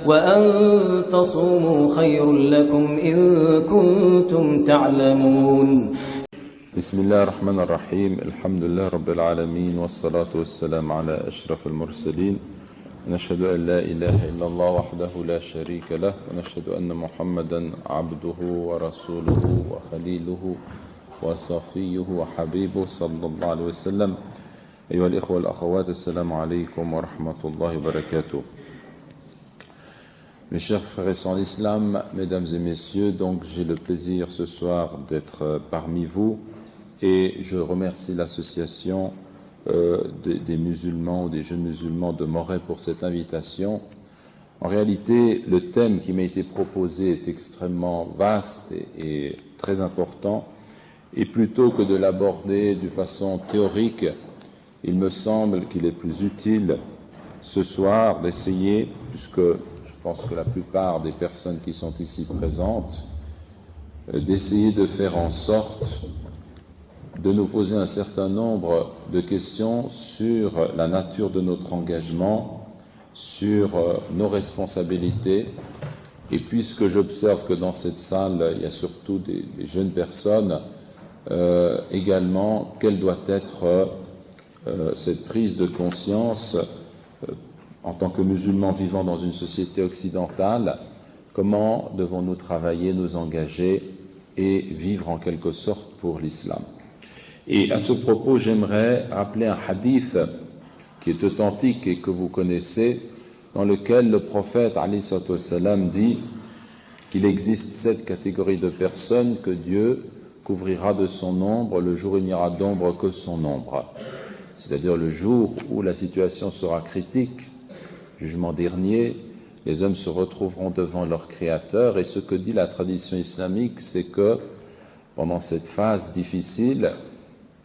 وأن تصوموا خير لكم إن كنتم تعلمون. بسم الله الرحمن الرحيم. الحمد لله رب العالمين، والصلاة والسلام على أشرف المرسلين. نشهد أن لا إله إلا الله وحده لا شريك له، ونشهد أن محمدا عبده ورسوله وخليله وصفيه وحبيبه صلى الله عليه وسلم. أيها الإخوة والأخوات، السلام عليكم ورحمة الله وبركاته. Mes chers frères et sœurs d'Islam, mesdames et messieurs, donc j'ai le plaisir ce soir d'être parmi vous et je remercie l'association des musulmans ou des jeunes musulmans de Moret pour cette invitation. En réalité, le thème qui m'a été proposé est extrêmement vaste et très important, et plutôt que de l'aborder de façon théorique, il me semble qu'il est plus utile ce soir d'essayer, puisque je pense que la plupart des personnes qui sont ici présentes, d'essayer de faire en sorte de nous poser un certain nombre de questions sur la nature de notre engagement, sur nos responsabilités. Et puisque j'observe que dans cette salle, il y a surtout des jeunes personnes, également, quelle doit être cette prise de conscience en tant que musulmans vivant dans une société occidentale, comment devons-nous travailler, nous engager et vivre en quelque sorte pour l'islam. Et à ce propos, j'aimerais rappeler un hadith qui est authentique et que vous connaissez, dans lequel le prophète alayhi salatu wassalam dit qu'il existe 7 catégories de personnes que Dieu couvrira de son ombre le jour où il n'y aura d'ombre que son ombre. C'est-à-dire le jour où la situation sera critique, jugement dernier, les hommes se retrouveront devant leur Créateur, et ce que dit la tradition islamique, c'est que pendant cette phase difficile,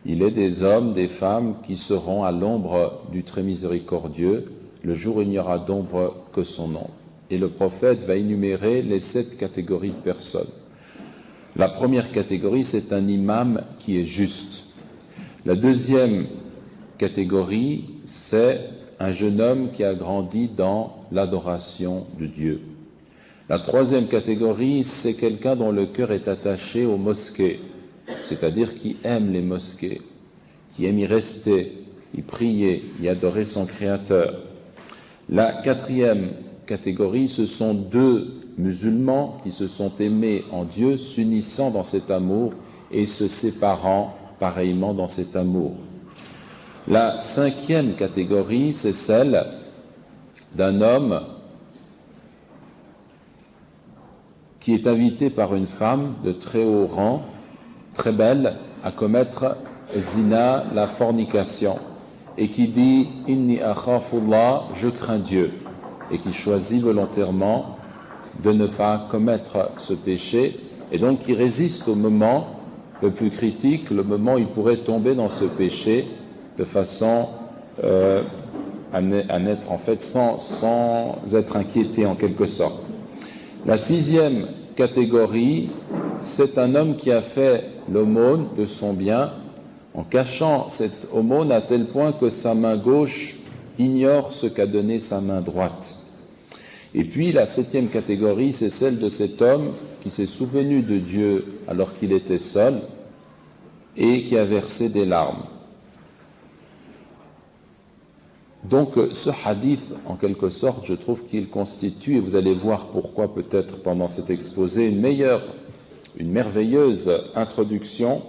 il est des hommes, des femmes qui seront à l'ombre du très miséricordieux, le jour où il n'y aura d'ombre que son ombre. Et le prophète va énumérer les 7 catégories de personnes. La première catégorie, c'est un imam qui est juste. La deuxième catégorie, c'est un jeune homme qui a grandi dans l'adoration de Dieu. La troisième catégorie, c'est quelqu'un dont le cœur est attaché aux mosquées, c'est-à-dire qui aime les mosquées, qui aime y rester, y prier, y adorer son Créateur. La quatrième catégorie, ce sont 2 musulmans qui se sont aimés en Dieu, s'unissant dans cet amour et se séparant pareillement dans cet amour. La 5e catégorie, c'est celle d'un homme qui est invité par une femme de très haut rang, très belle, à commettre zina, la fornication, et qui dit « Inni akhafullah » je crains Dieu, et qui choisit volontairement de ne pas commettre ce péché, et donc qui résiste au moment le plus critique, le moment où il pourrait tomber dans ce péché, de façon à naître en fait sans être inquiété en quelque sorte. La 6e catégorie, c'est un homme qui a fait l'aumône de son bien en cachant cette aumône à tel point que sa main gauche ignore ce qu'a donné sa main droite. Et puis la 7e catégorie, c'est celle de cet homme qui s'est souvenu de Dieu alors qu'il était seul et qui a versé des larmes. Donc ce hadith, en quelque sorte, je trouve qu'il constitue, et vous allez voir pourquoi peut-être pendant cet exposé, une merveilleuse introduction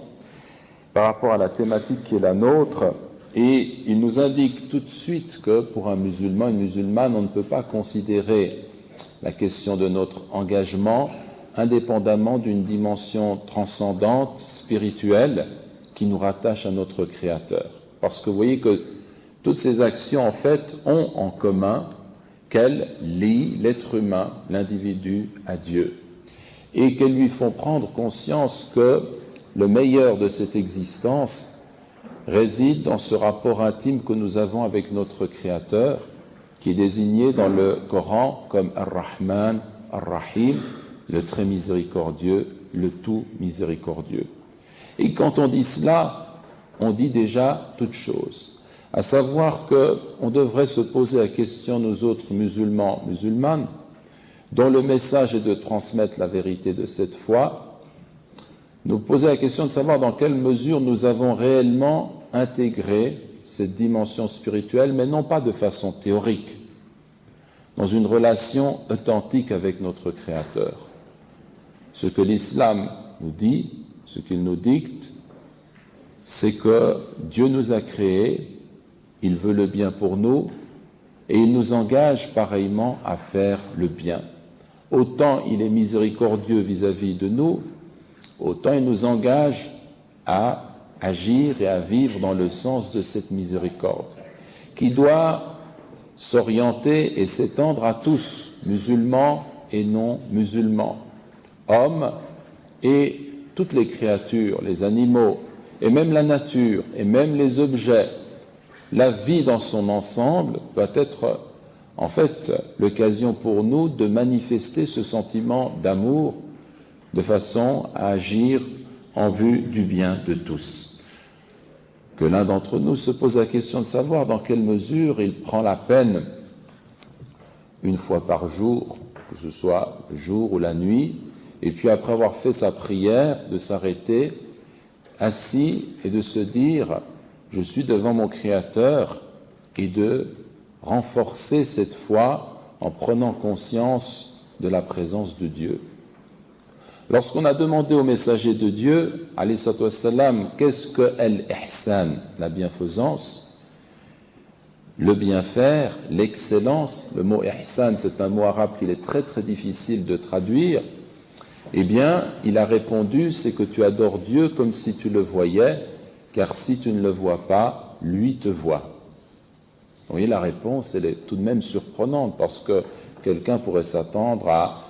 par rapport à la thématique qui est la nôtre, et il nous indique tout de suite que pour un musulman, une musulmane, on ne peut pas considérer la question de notre engagement indépendamment d'une dimension transcendante, spirituelle, qui nous rattache à notre Créateur. Parce que vous voyez que toutes ces actions, en fait, ont en commun qu'elles lient l'être humain, l'individu, à Dieu, et qu'elles lui font prendre conscience que le meilleur de cette existence réside dans ce rapport intime que nous avons avec notre Créateur, qui est désigné dans le Coran comme Ar-Rahman, Ar-Rahim, le très miséricordieux, le tout miséricordieux. Et quand on dit cela, on dit déjà toute chose, à savoir qu'on devrait se poser la question, nous autres musulmans, musulmanes, dont le message est de transmettre la vérité de cette foi, nous poser la question de savoir dans quelle mesure nous avons réellement intégré cette dimension spirituelle, mais non pas de façon théorique, dans une relation authentique avec notre Créateur. Ce que l'islam nous dit, ce qu'il nous dicte, c'est que Dieu nous a créés, il veut le bien pour nous, et il nous engage pareillement à faire le bien. Autant il est miséricordieux vis-à-vis de nous, autant il nous engage à agir et à vivre dans le sens de cette miséricorde, qui doit s'orienter et s'étendre à tous, musulmans et non musulmans, hommes et toutes les créatures, les animaux, et même la nature, et même les objets. La vie dans son ensemble doit être en fait l'occasion pour nous de manifester ce sentiment d'amour de façon à agir en vue du bien de tous. Que l'un d'entre nous se pose la question de savoir dans quelle mesure il prend la peine, une fois par jour, que ce soit le jour ou la nuit, et puis après avoir fait sa prière, de s'arrêter assis et de se dire « Je suis devant mon Créateur » et de renforcer cette foi en prenant conscience de la présence de Dieu. Lorsqu'on a demandé au messager de Dieu, alayhi salatu wassalam, qu'est-ce que al-ihsan, la bienfaisance, le bien faire, l'excellence, le mot ihsan, c'est un mot arabe qu'il est très très difficile de traduire, eh bien, il a répondu, c'est que tu adores Dieu comme si tu le voyais, car si tu ne le vois pas, lui te voit. Vous voyez, la réponse, elle est tout de même surprenante, parce que quelqu'un pourrait s'attendre à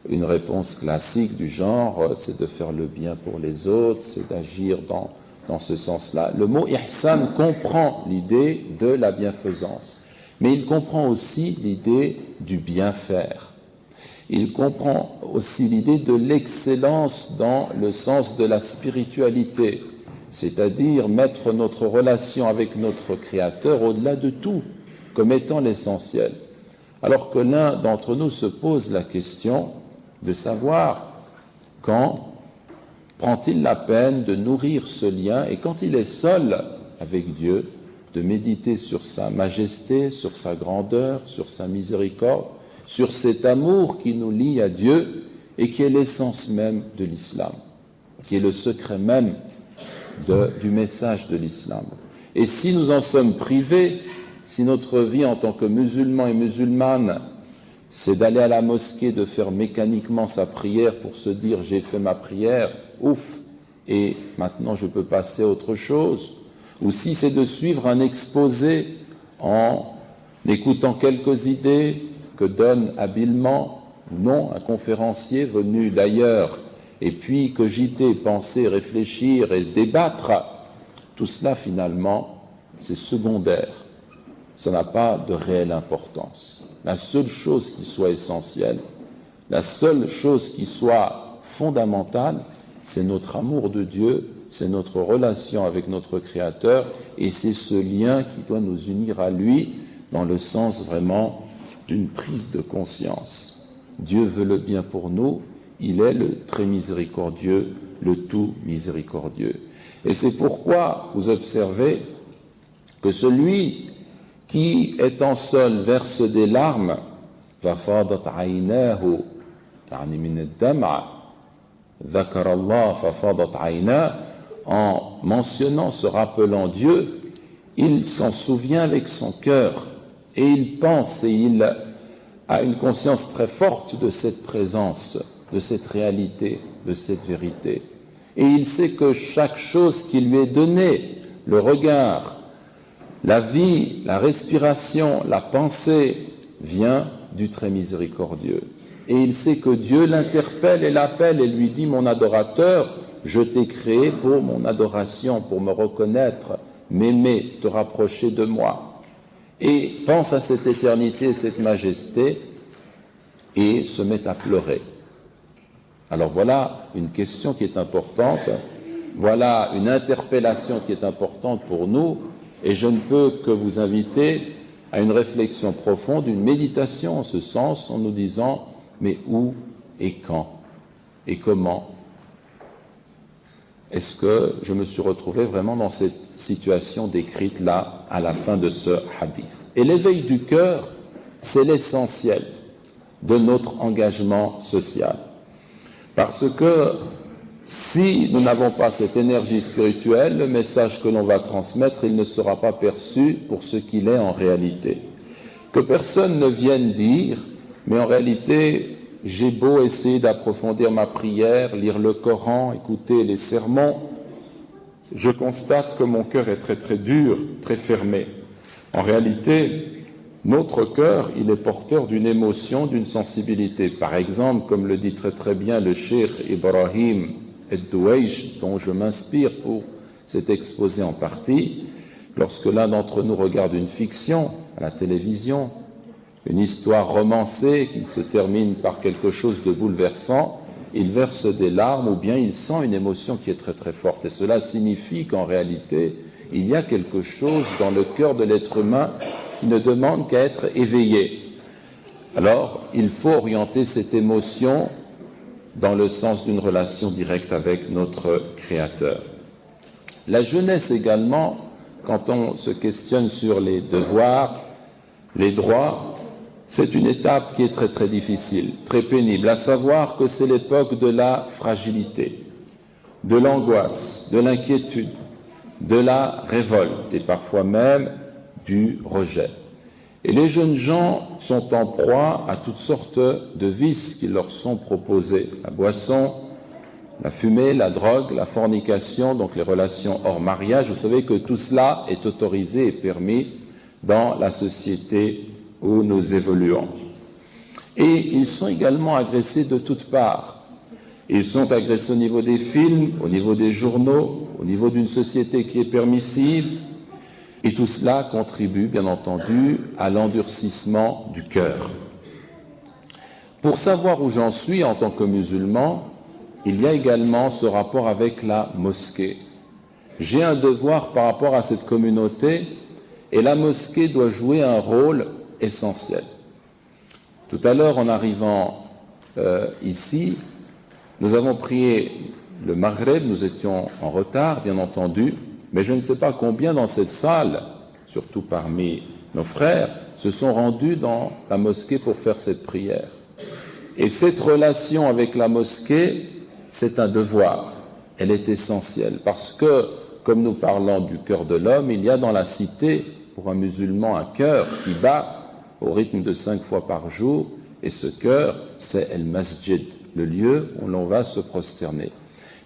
une réponse classique du genre, c'est de faire le bien pour les autres, c'est d'agir dans ce sens-là. Le mot ihsan comprend l'idée de la bienfaisance, mais il comprend aussi l'idée du bien faire. Il comprend aussi l'idée de l'excellence dans le sens de la spiritualité, c'est-à-dire mettre notre relation avec notre Créateur au-delà de tout, comme étant l'essentiel. Alors que l'un d'entre nous se pose la question de savoir quand prend-il la peine de nourrir ce lien et quand il est seul avec Dieu, de méditer sur sa majesté, sur sa grandeur, sur sa miséricorde, sur cet amour qui nous lie à Dieu et qui est l'essence même de l'islam, qui est le secret même du message de l'islam. Et si nous en sommes privés, si notre vie en tant que musulmans et musulmanes, c'est d'aller à la mosquée, de faire mécaniquement sa prière pour se dire « j'ai fait ma prière, ouf, et maintenant je peux passer à autre chose », ou si c'est de suivre un exposé en écoutant quelques idées que donne habilement ou non un conférencier venu d'ailleurs, et puis cogiter, penser, réfléchir et débattre, tout cela finalement c'est secondaire, ça n'a pas de réelle importance. La seule chose qui soit essentielle, la seule chose qui soit fondamentale, c'est notre amour de Dieu, c'est notre relation avec notre Créateur, et c'est ce lien qui doit nous unir à lui dans le sens vraiment d'une prise de conscience. Dieu veut le bien pour nous, il est le très miséricordieux, le tout miséricordieux. Et c'est pourquoi vous observez que celui qui, étant seul, verse des larmes, فَفَاضَتْ عَيْنَاهُ يعني من الدمع ذكر الله ففاضت عيناه, en mentionnant, se rappelant Dieu, il s'en souvient avec son cœur et il pense et il a une conscience très forte de cette présence, de cette réalité, de cette vérité. Et il sait que chaque chose qui lui est donnée, le regard, la vie, la respiration, la pensée, vient du très miséricordieux. Et il sait que Dieu l'interpelle et l'appelle et lui dit « Mon adorateur, je t'ai créé pour mon adoration, pour me reconnaître, m'aimer, te rapprocher de moi. » Et pense à cette éternité, cette majesté, et se met à pleurer. Alors voilà une question qui est importante, voilà une interpellation qui est importante pour nous, et je ne peux que vous inviter à une réflexion profonde, une méditation en ce sens, en nous disant Mais où et quand et comment est-ce que je me suis retrouvé vraiment dans cette situation décrite là à la fin de ce hadith? Et l'éveil du cœur, c'est l'essentiel de notre engagement social. Parce que si nous n'avons pas cette énergie spirituelle, le message que l'on va transmettre, il ne sera pas perçu pour ce qu'il est en réalité. Que personne ne vienne dire, mais en réalité, j'ai beau essayer d'approfondir ma prière, lire le Coran, écouter les sermons, je constate que mon cœur est très très dur, très fermé. En réalité, notre cœur, il est porteur d'une émotion, d'une sensibilité. Par exemple, comme le dit très très bien le cheikh Ibrahim Ed-Douaïch, dont je m'inspire pour cet exposé en partie, lorsque l'un d'entre nous regarde une fiction à la télévision, une histoire romancée qui se termine par quelque chose de bouleversant, il verse des larmes ou bien il sent une émotion qui est très très forte. Et cela signifie qu'en réalité, il y a quelque chose dans le cœur de l'être humain qui ne demande qu'à être éveillé. Alors, il faut orienter cette émotion dans le sens d'une relation directe avec notre Créateur. La jeunesse également, quand on se questionne sur les devoirs, les droits, c'est une étape qui est très très difficile, très pénible, à savoir que c'est l'époque de la fragilité, de l'angoisse, de l'inquiétude, de la révolte et parfois même du rejet. Et les jeunes gens sont en proie à toutes sortes de vices qui leur sont proposés. La boisson, la fumée, la drogue, la fornication, donc les relations hors mariage. Vous savez que tout cela est autorisé et permis dans la société où nous évoluons. Et ils sont également agressés de toutes parts. Ils sont agressés au niveau des films, au niveau des journaux, au niveau d'une société qui est permissive. Et tout cela contribue, bien entendu, à l'endurcissement du cœur. Pour savoir où j'en suis en tant que musulman, il y a également ce rapport avec la mosquée. J'ai un devoir par rapport à cette communauté et la mosquée doit jouer un rôle essentiel. Tout à l'heure, en arrivant ici, nous avons prié le Maghreb, nous étions en retard, bien entendu, mais je ne sais pas combien dans cette salle, surtout parmi nos frères, se sont rendus dans la mosquée pour faire cette prière. Et cette relation avec la mosquée, c'est un devoir, elle est essentielle, parce que, comme nous parlons du cœur de l'homme, il y a dans la cité, pour un musulman, un cœur qui bat au rythme de 5 fois par jour, et ce cœur, c'est El Masjid, le lieu où l'on va se prosterner.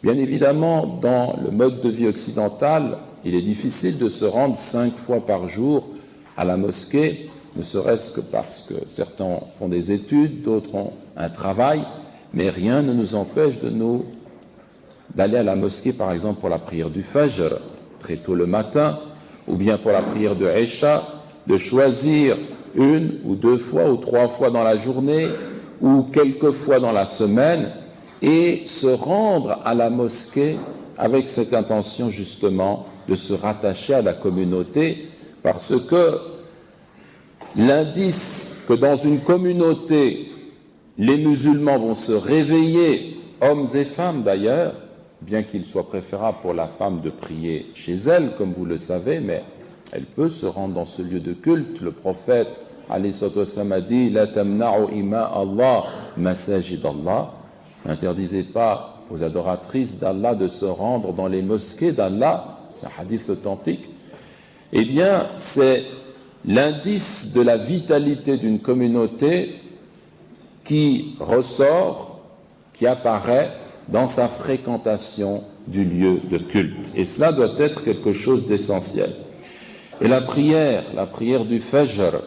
Bien évidemment, dans le mode de vie occidental, il est difficile de se rendre 5 fois par jour à la mosquée, ne serait-ce que parce que certains font des études, d'autres ont un travail, mais rien ne nous empêche d'aller à la mosquée, par exemple, pour la prière du Fajr, très tôt le matin, ou bien pour la prière de Isha, de choisir 1 ou 2 fois ou 3 fois dans la journée, ou quelques fois dans la semaine, et se rendre à la mosquée avec cette intention justement de se rattacher à la communauté, parce que l'indice que dans une communauté, les musulmans vont se réveiller, hommes et femmes d'ailleurs, bien qu'il soit préférable pour la femme de prier chez elle, comme vous le savez, mais elle peut se rendre dans ce lieu de culte. Le prophète, alayhi salatu wassalam, a dit « La tamna'u ima Allah masajid Allah » N'interdisez pas aux adoratrices d'Allah de se rendre dans les mosquées d'Allah, c'est un hadith authentique. Eh bien, c'est l'indice de la vitalité d'une communauté qui ressort, qui apparaît dans sa fréquentation du lieu de culte. Et cela doit être quelque chose d'essentiel. Et la prière du Fajr,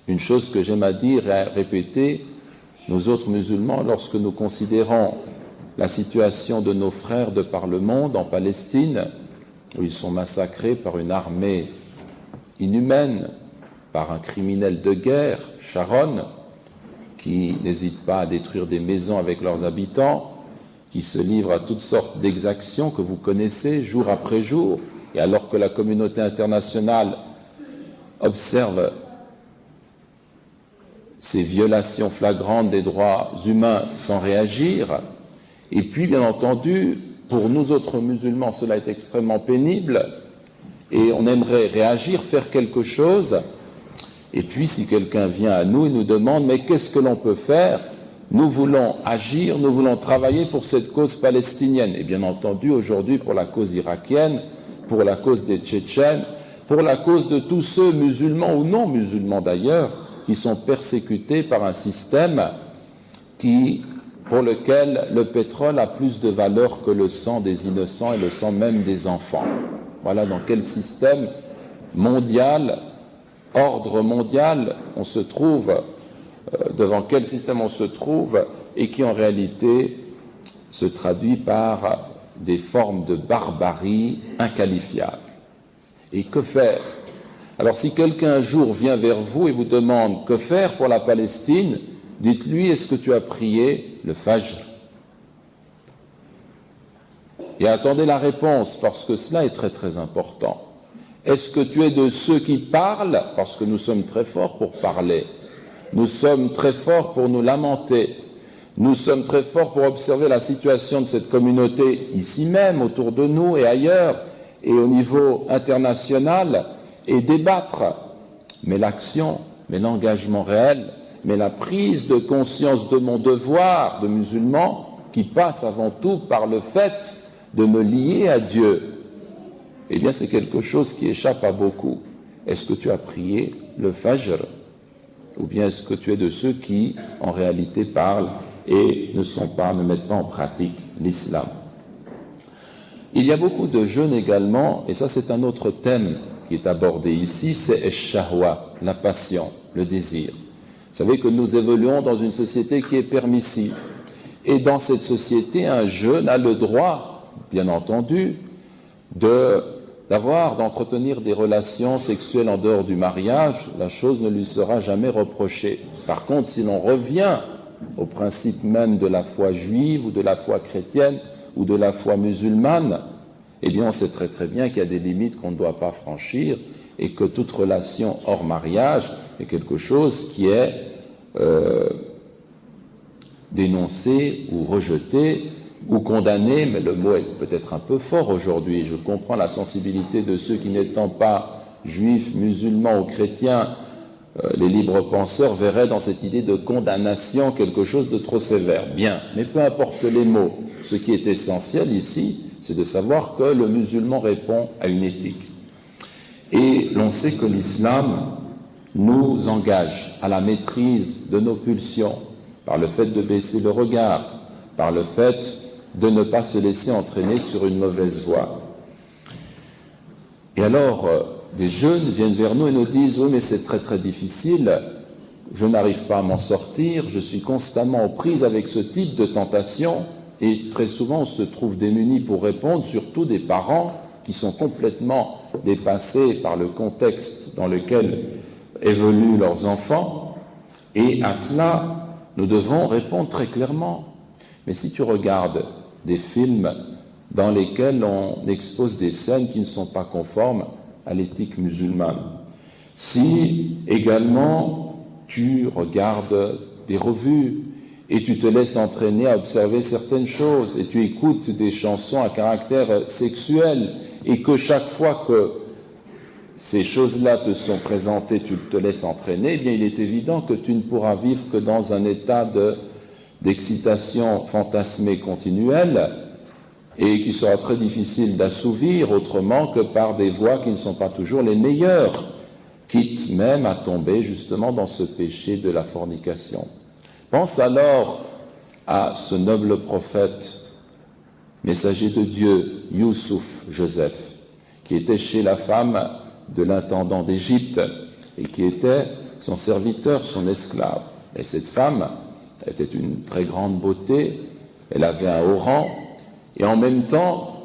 une chose que j'aime à dire et à répéter, nous autres musulmans, lorsque nous considérons la situation de nos frères de par le monde, en Palestine, où ils sont massacrés par une armée inhumaine, par un criminel de guerre, Sharon, qui n'hésite pas à détruire des maisons avec leurs habitants, qui se livre à toutes sortes d'exactions que vous connaissez jour après jour, et alors que la communauté internationale observe ces violations flagrantes des droits humains sans réagir. Et puis, bien entendu, pour nous autres musulmans, cela est extrêmement pénible et on aimerait réagir, faire quelque chose. Et puis, si quelqu'un vient à nous et nous demande « Mais qu'est-ce que l'on peut faire ?» Nous voulons agir, nous voulons travailler pour cette cause palestinienne. Et bien entendu, aujourd'hui, pour la cause irakienne, pour la cause des Tchétchènes, pour la cause de tous ceux, musulmans ou non musulmans d'ailleurs, qui sont persécutés par un système pour lequel le pétrole a plus de valeur que le sang des innocents et le sang même des enfants. Voilà dans quel système mondial, ordre mondial, on se trouve, devant quel système on se trouve, et qui en réalité se traduit par des formes de barbarie inqualifiables. Et que faire? Alors si quelqu'un un jour vient vers vous et vous demande que faire pour la Palestine, dites-lui, est-ce que tu as prié le Fajr? Et attendez la réponse, parce que cela est très très important. Est-ce que tu es de ceux qui parlent? Parce que nous sommes très forts pour parler. Nous sommes très forts pour nous lamenter. Nous sommes très forts pour observer la situation de cette communauté ici même, autour de nous et ailleurs, et au niveau international, et débattre. Mais l'action, mais l'engagement réel, mais la prise de conscience de mon devoir de musulman, qui passe avant tout par le fait de me lier à Dieu, eh bien c'est quelque chose qui échappe à beaucoup. Est-ce que tu as prié le Fajr? Ou bien est-ce que tu es de ceux qui, en réalité, parlent et ne mettent pas en pratique l'islam? Il y a beaucoup de jeunes également, et ça c'est un autre thème qui est abordé ici, c'est Esh-Shahwa, la passion, le désir. Vous savez que nous évoluons dans une société qui est permissive. Et dans cette société, un jeune a le droit, bien entendu, d'entretenir des relations sexuelles en dehors du mariage. La chose ne lui sera jamais reprochée. Par contre, si l'on revient au principe même de la foi juive ou de la foi chrétienne ou de la foi musulmane, eh bien on sait très très bien qu'il y a des limites qu'on ne doit pas franchir et que toute relation hors mariage est quelque chose qui est dénoncé ou rejeté ou condamné, mais le mot est peut-être un peu fort aujourd'hui. Je comprends la sensibilité de ceux qui, n'étant pas juifs, musulmans ou chrétiens, les libres penseurs verraient dans cette idée de condamnation quelque chose de trop sévère. Bien, mais peu importe les mots, ce qui est essentiel ici, c'est de savoir que le musulman répond à une éthique. Et l'on sait que l'islam nous engage à la maîtrise de nos pulsions, par le fait de baisser le regard, par le fait de ne pas se laisser entraîner sur une mauvaise voie. Et alors, des jeunes viennent vers nous et nous disent « Oui, mais c'est très très difficile, je n'arrive pas à m'en sortir, je suis constamment aux prises avec ce type de tentation. » Et très souvent, on se trouve démunis pour répondre, surtout des parents qui sont complètement dépassés par le contexte dans lequel évoluent leurs enfants. Et à cela, nous devons répondre très clairement. Mais si tu regardes des films dans lesquels on expose des scènes qui ne sont pas conformes à l'éthique musulmane, si également tu regardes des revues et tu te laisses entraîner à observer certaines choses et tu écoutes des chansons à caractère sexuel et que chaque fois que ces choses-là te sont présentées, tu te laisses entraîner, eh bien il est évident que tu ne pourras vivre que dans un état d'excitation fantasmée continuelle et qui sera très difficile d'assouvir autrement que par des voies qui ne sont pas toujours les meilleures, quitte même à tomber justement dans ce péché de la fornication. Pense alors à ce noble prophète, messager de Dieu, Youssouf, Joseph, qui était chez la femme de l'intendant d'Égypte et qui était son serviteur, son esclave. Et cette femme était une très grande beauté, elle avait un haut rang, et en même temps,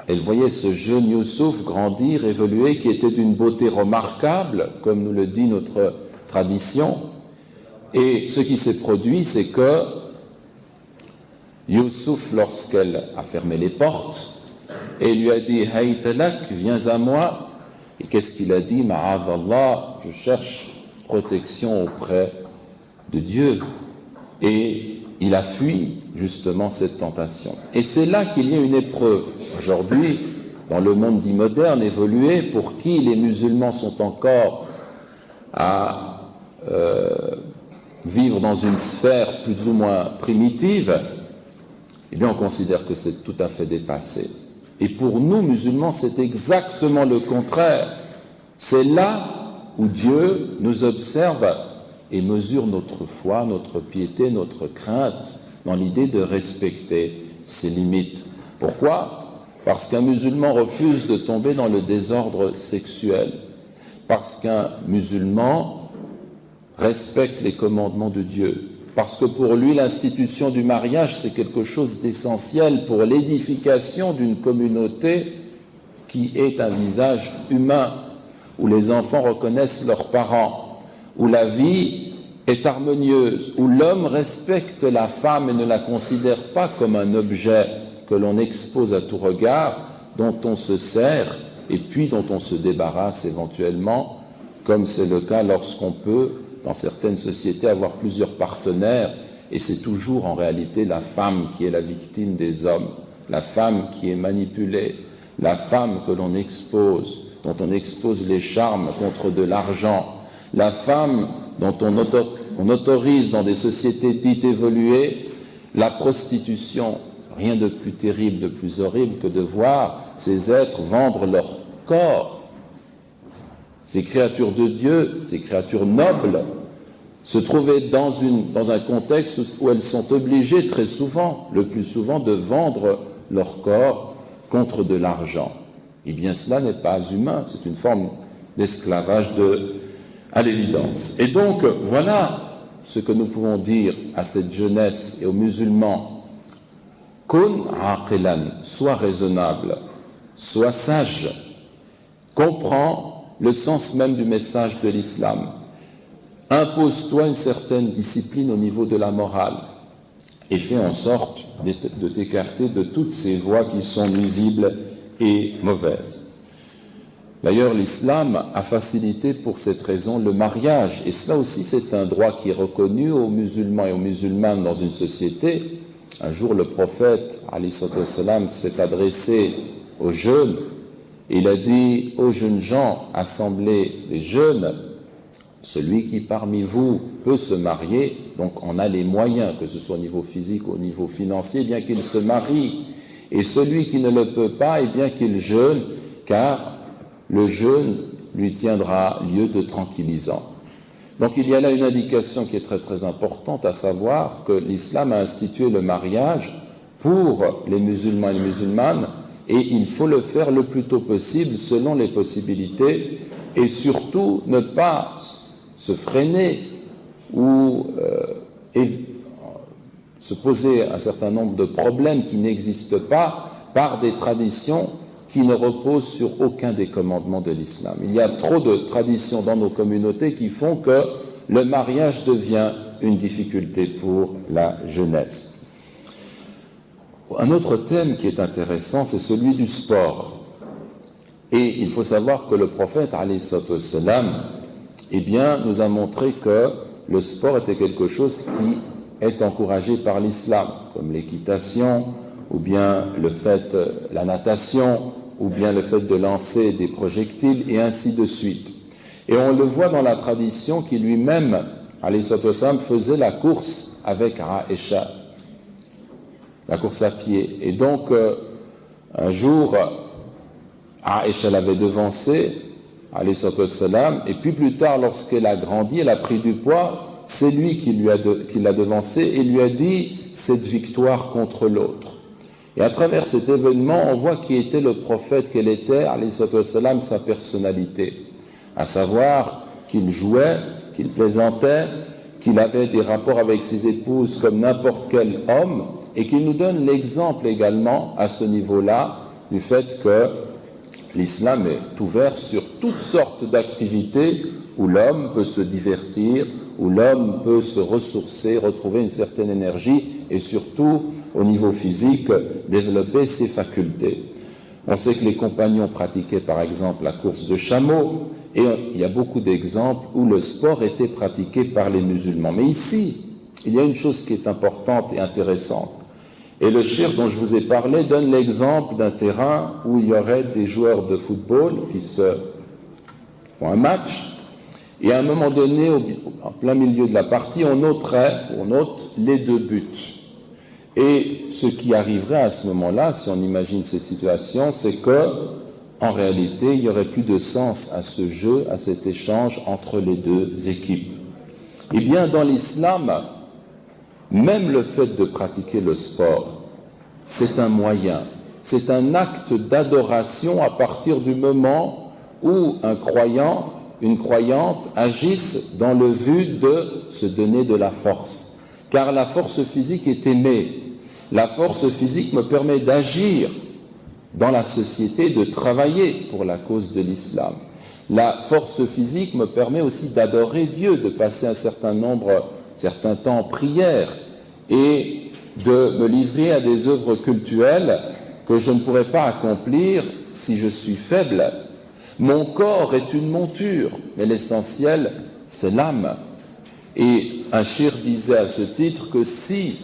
elle voyait ce jeune Youssouf grandir, évoluer, qui était d'une beauté remarquable, comme nous le dit notre tradition. Et ce qui s'est produit, c'est que Youssouf, lorsqu'elle a fermé les portes, et lui a dit « Haytalak, viens à moi », et qu'est-ce qu'il a dit ? « Ma'adallah, je cherche protection auprès de Dieu et il a fui justement cette tentation. Et c'est là qu'il y a une épreuve. Aujourd'hui, dans le monde dit moderne, évolué, pour qui les musulmans sont encore à vivre dans une sphère plus ou moins primitive, eh bien on considère que c'est tout à fait dépassé. Et pour nous, musulmans, c'est exactement le contraire. C'est là où Dieu nous observe et mesure notre foi, notre piété, notre crainte, dans l'idée de respecter ses limites. Pourquoi ? Parce qu'un musulman refuse de tomber dans le désordre sexuel. Parce qu'un musulman respecte les commandements de Dieu. Parce que pour lui, l'institution du mariage, c'est quelque chose d'essentiel pour l'édification d'une communauté qui est un visage humain, où les enfants reconnaissent leurs parents, où la vie est harmonieuse, où l'homme respecte la femme et ne la considère pas comme un objet que l'on expose à tout regard, dont on se sert et puis dont on se débarrasse éventuellement, comme c'est le cas lorsqu'on peut, dans certaines sociétés, avoir plusieurs partenaires, et c'est toujours en réalité la femme qui est la victime des hommes, la femme qui est manipulée, la femme que l'on expose, dont on expose les charmes contre de l'argent, la femme dont on autorise dans des sociétés dites évoluées la prostitution. Rien de plus terrible, de plus horrible que de voir ces êtres vendre leur corps. Ces créatures de Dieu, ces créatures nobles, se trouver dans un contexte où elles sont obligées très souvent, le plus souvent, de vendre leur corps contre de l'argent. Eh bien, cela n'est pas humain, c'est une forme d'esclavage à l'évidence. Et donc, voilà ce que nous pouvons dire à cette jeunesse et aux musulmans. Kun aqilan, sois raisonnable, sois sage, comprends le sens même du message de l'islam. Impose-toi une certaine discipline au niveau de la morale et fais en sorte de t'écarter de toutes ces voies qui sont nuisibles et mauvaises. D'ailleurs, l'islam a facilité pour cette raison le mariage, et cela aussi c'est un droit qui est reconnu aux musulmans et aux musulmanes dans une société. Un jour, le prophète, alayhi salam, s'est adressé aux jeunes, et il a dit aux jeunes gens, assemblés les jeunes, celui qui parmi vous peut se marier, donc on a les moyens, que ce soit au niveau physique ou au niveau financier, bien qu'il se marie, et celui qui ne le peut pas, eh bien qu'il jeûne, car le jeûne lui tiendra lieu de tranquillisant. Donc il y a là une indication qui est très très importante, à savoir que l'islam a institué le mariage pour les musulmans et les musulmanes, et il faut le faire le plus tôt possible selon les possibilités, et surtout ne pas se freiner ou se poser un certain nombre de problèmes qui n'existent pas par des traditions qui ne reposent sur aucun des commandements de l'islam. Il y a trop de traditions dans nos communautés qui font que le mariage devient une difficulté pour la jeunesse. Un autre thème qui est intéressant, c'est celui du sport. Et il faut savoir que le prophète, alayhi salam, eh bien, nous a montré que le sport était quelque chose qui est encouragé par l'islam, comme l'équitation, ou bien la natation, ou bien le fait de lancer des projectiles, et ainsi de suite. Et on le voit dans la tradition qui lui-même, alayhi salam, faisait la course avec Aïcha, la course à pied. Et donc, un jour, Aïcha l'avait devancé, alayhi salam, et puis plus tard, lorsqu'elle a grandi, elle a pris du poids, c'est lui qui l'a devancé et lui a dit cette victoire contre l'autre. Et à travers cet événement, on voit qui était le prophète, quelle était, alayhi salam, sa personnalité. À savoir qu'il jouait, qu'il plaisantait, qu'il avait des rapports avec ses épouses comme n'importe quel homme, et qu'il nous donne l'exemple également à ce niveau-là du fait que l'islam est ouvert sur toutes sortes d'activités où l'homme peut se divertir, où l'homme peut se ressourcer, retrouver une certaine énergie et surtout, au niveau physique, développer ses facultés. On sait que les compagnons pratiquaient par exemple la course de chameau Et il y a beaucoup d'exemples où le sport était pratiqué par les musulmans. Mais ici, il y a une chose qui est importante et intéressante. Et le cheikh dont je vous ai parlé donne l'exemple d'un terrain où il y aurait des joueurs de football qui se font un match, et à un moment donné, en plein milieu de la partie, on note les 2 buts. Et ce qui arriverait à ce moment-là, si on imagine cette situation, c'est que, en réalité, il n'y aurait plus de sens à ce jeu, à cet échange entre les 2 équipes. Eh bien, dans l'islam, même le fait de pratiquer le sport, c'est un moyen, c'est un acte d'adoration à partir du moment où un croyant, une croyante agissent dans le but de se donner de la force. Car la force physique est aimée. La force physique me permet d'agir dans la société, de travailler pour la cause de l'islam. La force physique me permet aussi d'adorer Dieu, de passer un certain temps en prière et de me livrer à des œuvres cultuelles que je ne pourrais pas accomplir si je suis faible. Mon corps est une monture, mais l'essentiel, c'est l'âme. Et un cheikh disait à ce titre que si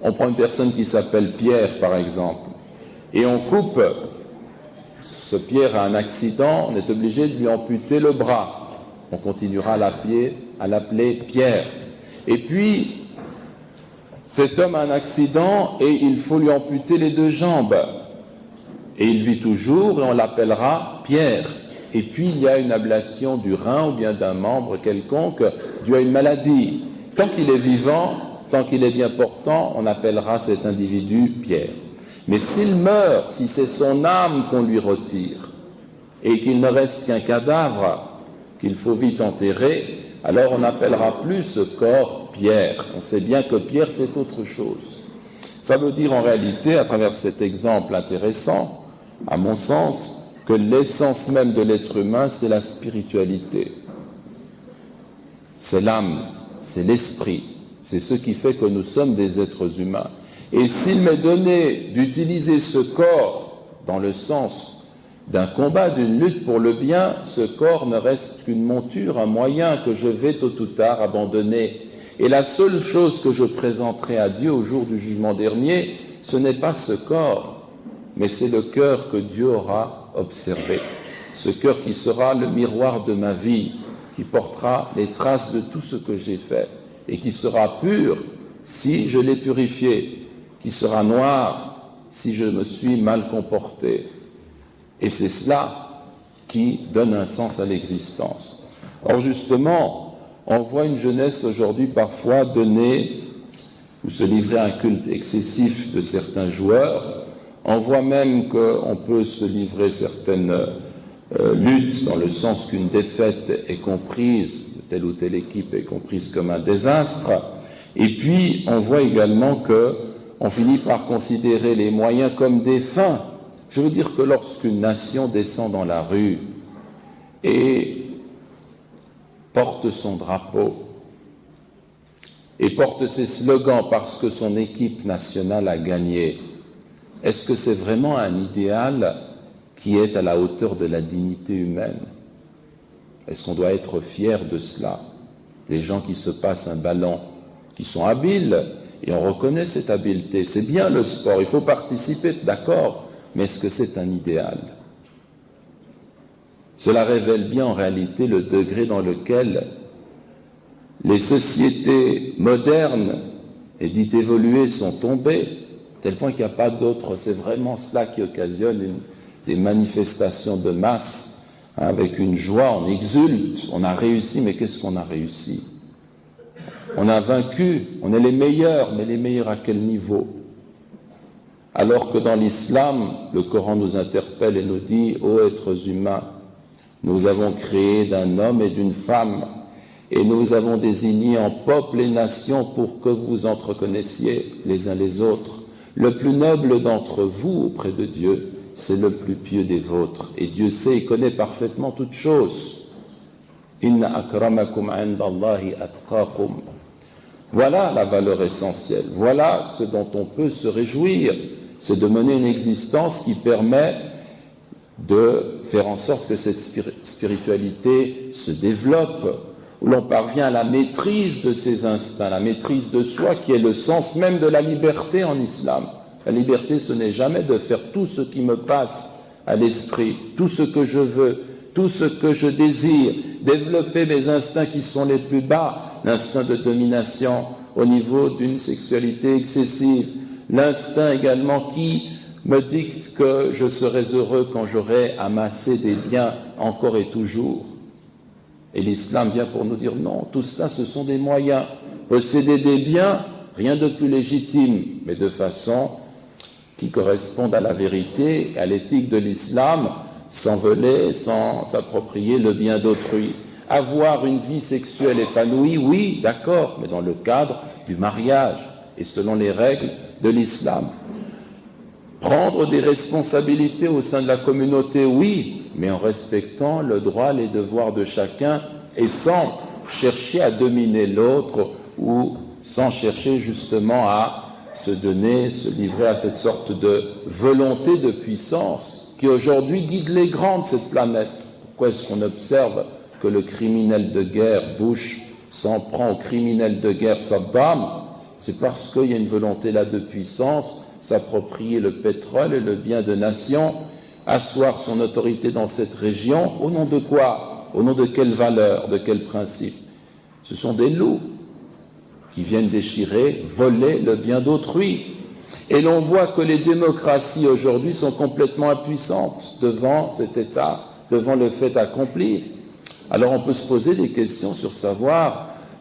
on prend une personne qui s'appelle Pierre, par exemple, et on coupe, ce Pierre a un accident, on est obligé de lui amputer le bras. On continuera à l'appeler Pierre. Et puis, cet homme a un accident et il faut lui amputer les 2 jambes. Et il vit toujours et on l'appellera Pierre. Et puis, il y a une ablation du rein ou bien d'un membre quelconque dû à une maladie. Tant qu'il est vivant, tant qu'il est bien portant, on appellera cet individu Pierre. Mais s'il meurt, si c'est son âme qu'on lui retire, et qu'il ne reste qu'un cadavre qu'il faut vite enterrer, alors on n'appellera plus ce corps Pierre. On sait bien que Pierre, c'est autre chose. Ça veut dire en réalité, à travers cet exemple intéressant, à mon sens, que l'essence même de l'être humain, c'est la spiritualité. C'est l'âme, c'est l'esprit, c'est ce qui fait que nous sommes des êtres humains. Et s'il m'est donné d'utiliser ce corps dans le sens d'un combat, d'une lutte pour le bien, ce corps ne reste qu'une monture, un moyen que je vais tôt ou tard abandonner. Et la seule chose que je présenterai à Dieu au jour du jugement dernier, ce n'est pas ce corps, mais c'est le cœur que Dieu aura observé. Ce cœur qui sera le miroir de ma vie, qui portera les traces de tout ce que j'ai fait, et qui sera pur si je l'ai purifié, qui sera noir si je me suis mal comporté. Et c'est cela qui donne un sens à l'existence. Or justement, on voit une jeunesse aujourd'hui parfois donner ou se livrer à un culte excessif de certains joueurs. On voit même qu'on peut se livrer certaines luttes dans le sens qu'une défaite est comprise, telle ou telle équipe est comprise comme un désastre. Et puis, on voit également qu'on finit par considérer les moyens comme des fins. Je veux dire que lorsqu'une nation descend dans la rue et porte son drapeau et porte ses slogans parce que son équipe nationale a gagné, est-ce que c'est vraiment un idéal qui est à la hauteur de la dignité humaine? Est-ce qu'on doit être fier de cela? Des gens qui se passent un ballon, qui sont habiles, et on reconnaît cette habileté. C'est bien le sport, il faut participer, d'accord, mais est-ce que c'est un idéal? Cela révèle bien en réalité le degré dans lequel les sociétés modernes et dites évoluées sont tombées, tel point qu'il n'y a pas d'autre. C'est vraiment cela qui occasionne des manifestations de masse, avec une joie, on exulte, on a réussi, mais qu'est-ce qu'on a réussi? On a vaincu, on est les meilleurs, mais les meilleurs à quel niveau? Alors que dans l'islam, le Coran nous interpelle et nous dit « Ô êtres humains, nous avons créé d'un homme et d'une femme, et nous avons désigné en peuple et nations pour que vous vous entreconnaissiez les uns les autres. Le plus noble d'entre vous auprès de Dieu, c'est le plus pieux des vôtres. Et Dieu sait et connaît parfaitement toutes choses. Inna akramakum indallahi atqakum. Voilà la valeur essentielle. Voilà ce dont on peut se réjouir. C'est de mener une existence qui permet de faire en sorte que cette spiritualité se développe, où l'on parvient à la maîtrise de ses instincts, la maîtrise de soi, qui est le sens même de la liberté en islam. La liberté, ce n'est jamais de faire tout ce qui me passe à l'esprit, tout ce que je veux, tout ce que je désire, développer mes instincts qui sont les plus bas, l'instinct de domination au niveau d'une sexualité excessive, l'instinct également qui me dicte que je serai heureux quand j'aurai amassé des biens encore et toujours. Et l'islam vient pour nous dire non, tout cela ce sont des moyens. Posséder des biens, rien de plus légitime, mais de façon qui corresponde à la vérité, à l'éthique de l'islam, sans voler, sans s'approprier le bien d'autrui. Avoir une vie sexuelle épanouie, oui, d'accord, mais dans le cadre du mariage et selon les règles de l'islam. Prendre des responsabilités au sein de la communauté, oui, mais en respectant le droit, les devoirs de chacun et sans chercher à dominer l'autre ou sans chercher justement à se donner, se livrer à cette sorte de volonté de puissance qui aujourd'hui guide les grands de cette planète. Pourquoi est-ce qu'on observe que le criminel de guerre, Bush, s'en prend au criminel de guerre Saddam? C'est parce qu'il y a une volonté là de puissance, s'approprier le pétrole et le bien de nation, asseoir son autorité dans cette région, au nom de quoi? Au nom de quelle valeur, de quel principe? Ce sont des loups qui viennent déchirer, voler le bien d'autrui. Et l'on voit que les démocraties aujourd'hui sont complètement impuissantes devant cet état, devant le fait accompli. Alors on peut se poser des questions sur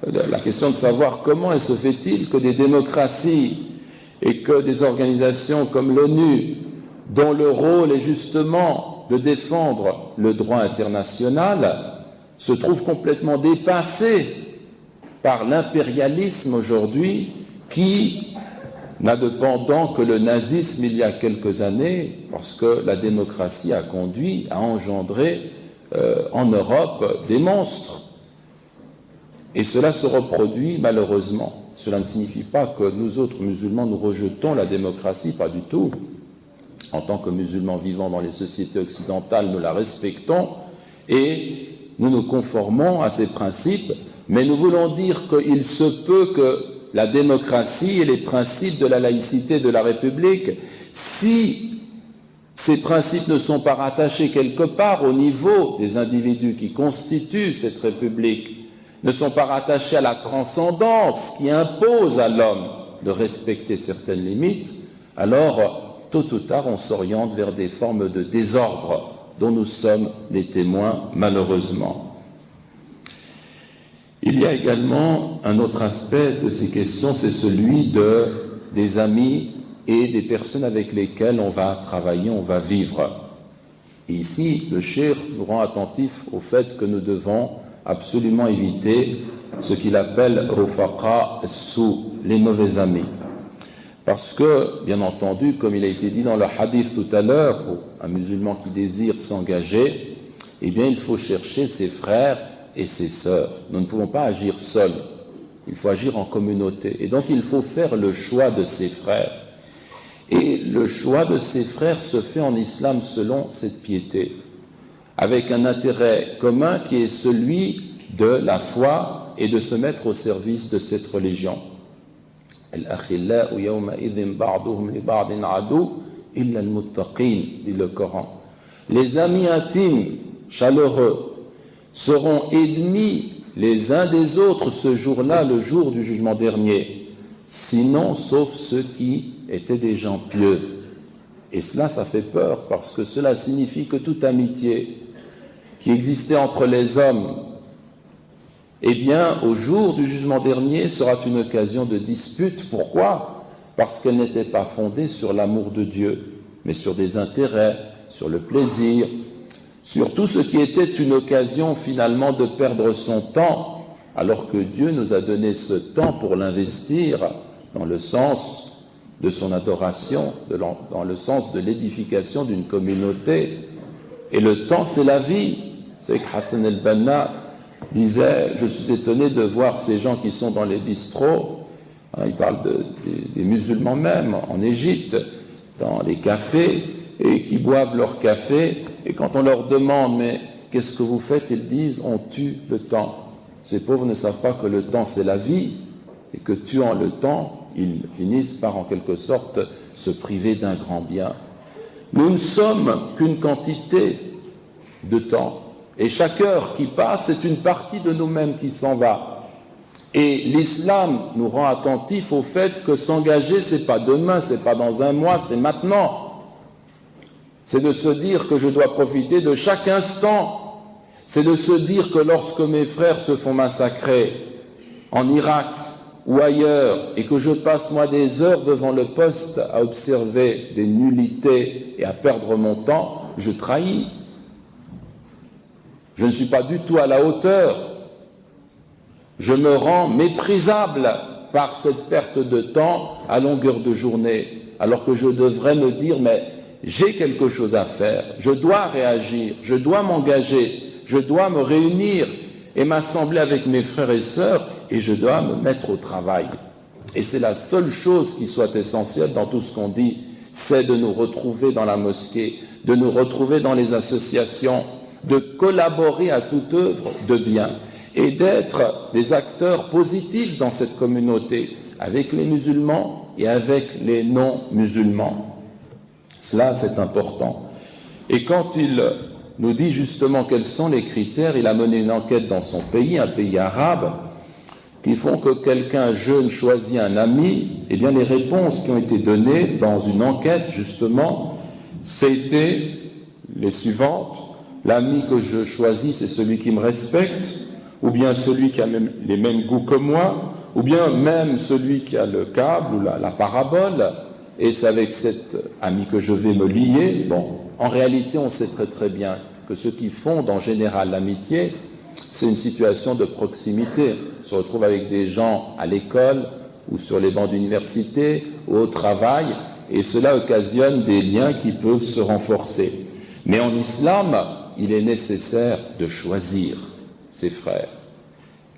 la question de savoir comment se fait-il que des démocraties et que des organisations comme l'ONU, dont le rôle est justement de défendre le droit international, se trouvent complètement dépassées par l'impérialisme aujourd'hui qui n'a de pendant que le nazisme il y a quelques années, parce que la démocratie a conduit à engendrer en Europe des monstres. Et cela se reproduit malheureusement. Cela ne signifie pas que nous autres musulmans nous rejetons la démocratie, pas du tout. En tant que musulmans vivant dans les sociétés occidentales, nous la respectons et nous nous conformons à ces principes, mais nous voulons dire qu'il se peut que la démocratie et les principes de la laïcité de la République, si ces principes ne sont pas rattachés quelque part au niveau des individus qui constituent cette République, ne sont pas rattachés à la transcendance qui impose à l'homme de respecter certaines limites, alors tôt ou tard on s'oriente vers des formes de désordre dont nous sommes les témoins malheureusement. Il y a également un autre aspect de ces questions, c'est celui des amis et des personnes avec lesquelles on va travailler, on va vivre. Et ici, le cheikh nous rend attentifs au fait que nous devons absolument éviter ce qu'il appelle rufaqa sou, les mauvais amis. Parce que, bien entendu, comme il a été dit dans le hadith tout à l'heure, pour un musulman qui désire s'engager, eh bien il faut chercher ses frères et ses sœurs. Nous ne pouvons pas agir seuls, il faut agir en communauté. Et donc il faut faire le choix de ses frères. Et le choix de ses frères se fait en islam selon cette piété, avec un intérêt commun qui est celui de la foi et de se mettre au service de cette religion. Al-akhillau yawma idhin ba'duhum li ba'din adu illa al-muttaqin, dit le Coran. Les amis intimes, chaleureux, seront ennemis les uns des autres ce jour-là, le jour du jugement dernier, sinon sauf ceux qui étaient des gens pieux. Et cela, ça fait peur, parce que cela signifie que toute amitié qui existait entre les hommes, eh bien, au jour du jugement dernier, sera une occasion de dispute. Pourquoi? Parce qu'elle n'était pas fondée sur l'amour de Dieu, mais sur des intérêts, sur le plaisir, sur tout ce qui était une occasion finalement de perdre son temps, alors que Dieu nous a donné ce temps pour l'investir dans le sens de son adoration, dans le sens de l'édification d'une communauté. Et le temps, c'est la vie. C'est que Hassan el-Banna disait, je suis étonné de voir ces gens qui sont dans les bistrots, il parle des musulmans même, en Égypte, dans les cafés, et qui boivent leur café, et quand on leur demande « mais qu'est-ce que vous faites ?» ils disent « on tue le temps ». Ces pauvres ne savent pas que le temps c'est la vie, et que tuant le temps, ils finissent par en quelque sorte se priver d'un grand bien. Nous ne sommes qu'une quantité de temps, et chaque heure qui passe, c'est une partie de nous-mêmes qui s'en va. Et l'islam nous rend attentifs au fait que s'engager, c'est pas demain, c'est pas dans un mois, c'est maintenant. C'est de se dire que je dois profiter de chaque instant. C'est de se dire que lorsque mes frères se font massacrer en Irak ou ailleurs, et que je passe moi des heures devant le poste à observer des nullités et à perdre mon temps, je trahis. Je ne suis pas du tout à la hauteur. Je me rends méprisable par cette perte de temps à longueur de journée, alors que je devrais me dire, mais j'ai quelque chose à faire, je dois réagir, je dois m'engager, je dois me réunir et m'assembler avec mes frères et sœurs, et je dois me mettre au travail. Et c'est la seule chose qui soit essentielle dans tout ce qu'on dit, c'est de nous retrouver dans la mosquée, de nous retrouver dans les associations, de collaborer à toute œuvre de bien et d'être des acteurs positifs dans cette communauté, avec les musulmans et avec les non-musulmans. Cela, c'est important. Et quand il nous dit justement quels sont les critères, il a mené une enquête dans son pays, un pays arabe, qui font que quelqu'un jeune choisit un ami. Eh bien, les réponses qui ont été données dans une enquête, justement, c'était les suivantes. L'ami que je choisis, c'est celui qui me respecte, ou bien celui qui a les mêmes goûts que moi, ou bien même celui qui a le câble ou la parabole, et c'est avec cet ami que je vais me lier. Bon, en réalité, on sait très très bien que ce qui fonde en général l'amitié, c'est une situation de proximité. On se retrouve avec des gens à l'école, ou sur les bancs d'université, ou au travail, et cela occasionne des liens qui peuvent se renforcer. Mais en islam, il est nécessaire de choisir ses frères.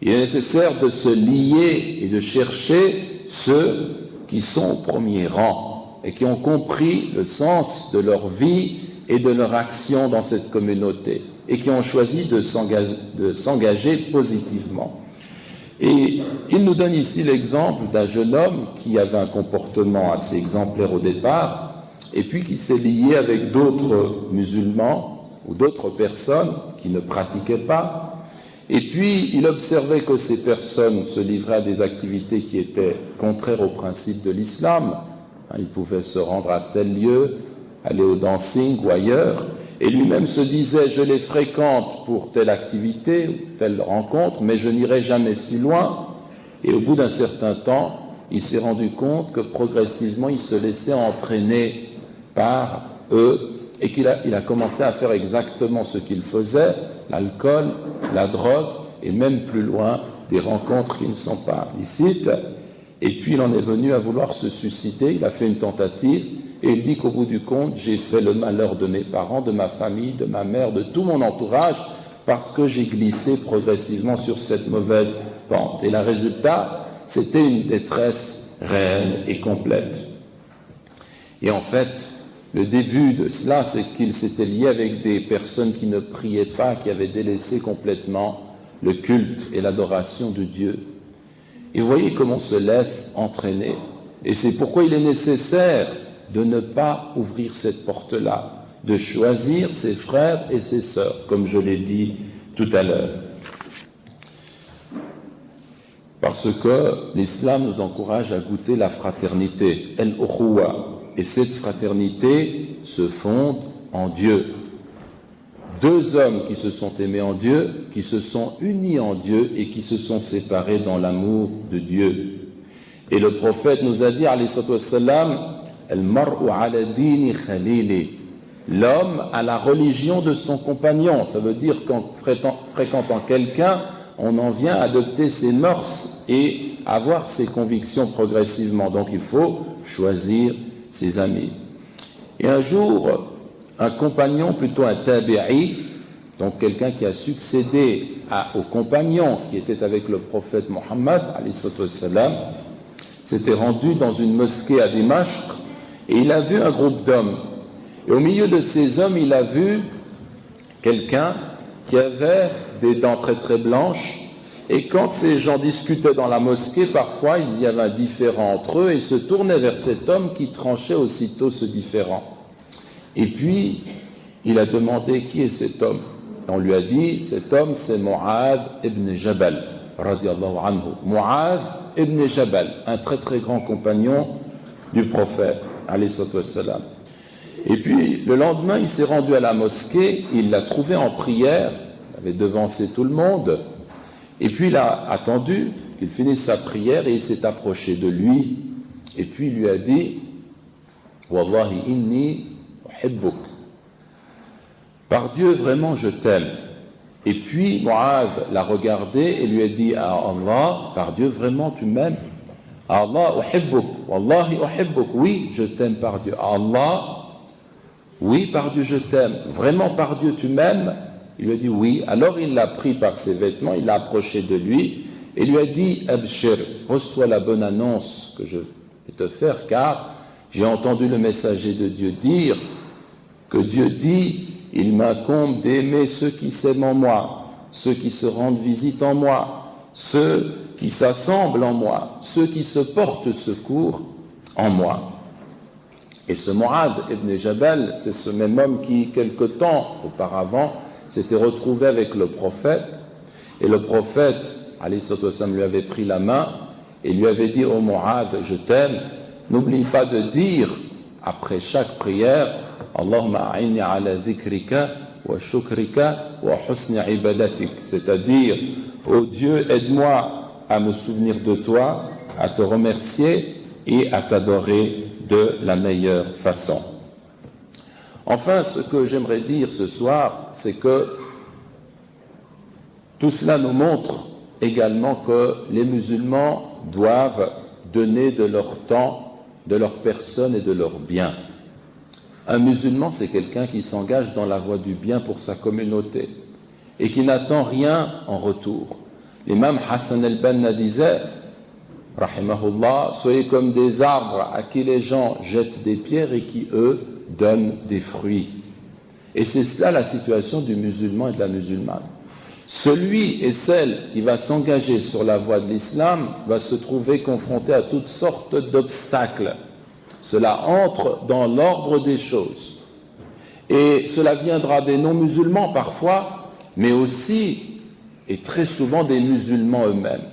Il est nécessaire de se lier et de chercher ceux qui sont au premier rang et qui ont compris le sens de leur vie et de leur action dans cette communauté et qui ont choisi de s'engager positivement. Et il nous donne ici l'exemple d'un jeune homme qui avait un comportement assez exemplaire au départ et puis qui s'est lié avec d'autres musulmans ou d'autres personnes qui ne pratiquaient pas. Et puis, il observait que ces personnes se livraient à des activités qui étaient contraires aux principes de l'islam. Ils pouvaient se rendre à tel lieu, aller au dancing ou ailleurs, et lui-même se disait « je les fréquente pour telle activité ou telle rencontre, mais je n'irai jamais si loin ». Et au bout d'un certain temps, il s'est rendu compte que progressivement, il se laissait entraîner par eux, et qu'il a commencé à faire exactement ce qu'il faisait, l'alcool, la drogue, et même plus loin, des rencontres qui ne sont pas licites. Et puis il en est venu à vouloir se suicider, il a fait une tentative, et il dit qu'au bout du compte, j'ai fait le malheur de mes parents, de ma famille, de ma mère, de tout mon entourage, parce que j'ai glissé progressivement sur cette mauvaise pente. Et le résultat, c'était une détresse réelle et complète. Et en fait, le début de cela, c'est qu'il s'était lié avec des personnes qui ne priaient pas, qui avaient délaissé complètement le culte et l'adoration de Dieu. Et vous voyez comment on se laisse entraîner. Et c'est pourquoi il est nécessaire de ne pas ouvrir cette porte-là, de choisir ses frères et ses sœurs, comme je l'ai dit tout à l'heure. Parce que l'islam nous encourage à goûter la fraternité, el-ukhuwa. Et cette fraternité se fonde en Dieu. Deux hommes qui se sont aimés en Dieu, qui se sont unis en Dieu et qui se sont séparés dans l'amour de Dieu. Et le prophète nous a dit, alayhi salam, al-mar'u ala dini khalili. L'homme a la religion de son compagnon. Ça veut dire qu'en fréquentant quelqu'un, on en vient à adopter ses mœurs et avoir ses convictions progressivement. Donc il faut choisir ses amis. Et un jour, un compagnon, plutôt un tabi'i, donc quelqu'un qui a succédé au compagnon qui était avec le prophète Mohammed, s'était rendu dans une mosquée à Dimashq et il a vu un groupe d'hommes. Et au milieu de ces hommes, il a vu quelqu'un qui avait des dents très très blanches. Et quand ces gens discutaient dans la mosquée, parfois il y avait un différend entre eux et se tournaient vers cet homme qui tranchait aussitôt ce différend. Et puis, il a demandé qui est cet homme. On lui a dit, cet homme c'est Mu'adh ibn Jabal, radiyallahu anhu. Mu'adh ibn Jabal, un très très grand compagnon du prophète, alayhi salatu wassalam. Et puis, le lendemain, il s'est rendu à la mosquée, il l'a trouvé en prière, il avait devancé tout le monde. Et puis il a attendu qu'il finisse sa prière et il s'est approché de lui. Et puis il lui a dit, Wallahi inni uhibbuk. Par Dieu, vraiment, je t'aime. Et puis Mu'adh l'a regardé et lui a dit, ah Allah, par Dieu, vraiment, tu m'aimes. Allah uhibbuk. Wallahi uhibbuk. Oui, je t'aime par Dieu. Allah, oui, par Dieu, je t'aime. Vraiment, par Dieu, tu m'aimes. Il lui a dit oui. Alors il l'a pris par ses vêtements, il l'a approché de lui et lui a dit Abshir, reçois la bonne annonce que je vais te faire, car j'ai entendu le messager de Dieu dire que Dieu dit il m'incombe d'aimer ceux qui s'aiment en moi, ceux qui se rendent visite en moi, ceux qui s'assemblent en moi, ceux qui se portent secours en moi. Et ce Mu'adh ibn Jabal, c'est ce même homme qui, quelque temps auparavant, s'était retrouvé avec le prophète, et le prophète, alayhi salatu wassalam, lui avait pris la main et lui avait dit, ô Mu'adh, je t'aime, n'oublie pas de dire, après chaque prière, Allahumma a'inni ala dhikrika wa shukrika wa husni ibadatik, c'est-à-dire, ô Dieu, aide-moi à me souvenir de toi, à te remercier et à t'adorer de la meilleure façon. Enfin, ce que j'aimerais dire ce soir, c'est que tout cela nous montre également que les musulmans doivent donner de leur temps, de leur personne et de leurs biens. Un musulman, c'est quelqu'un qui s'engage dans la voie du bien pour sa communauté et qui n'attend rien en retour. L'imam Hassan al-Banna disait, rahimahullah, soyez comme des arbres à qui les gens jettent des pierres et qui, eux, donnent des fruits. Et c'est cela la situation du musulman et de la musulmane. Celui et celle qui va s'engager sur la voie de l'islam va se trouver confronté à toutes sortes d'obstacles. Cela entre dans l'ordre des choses. Et cela viendra des non-musulmans parfois, mais aussi et très souvent des musulmans eux-mêmes.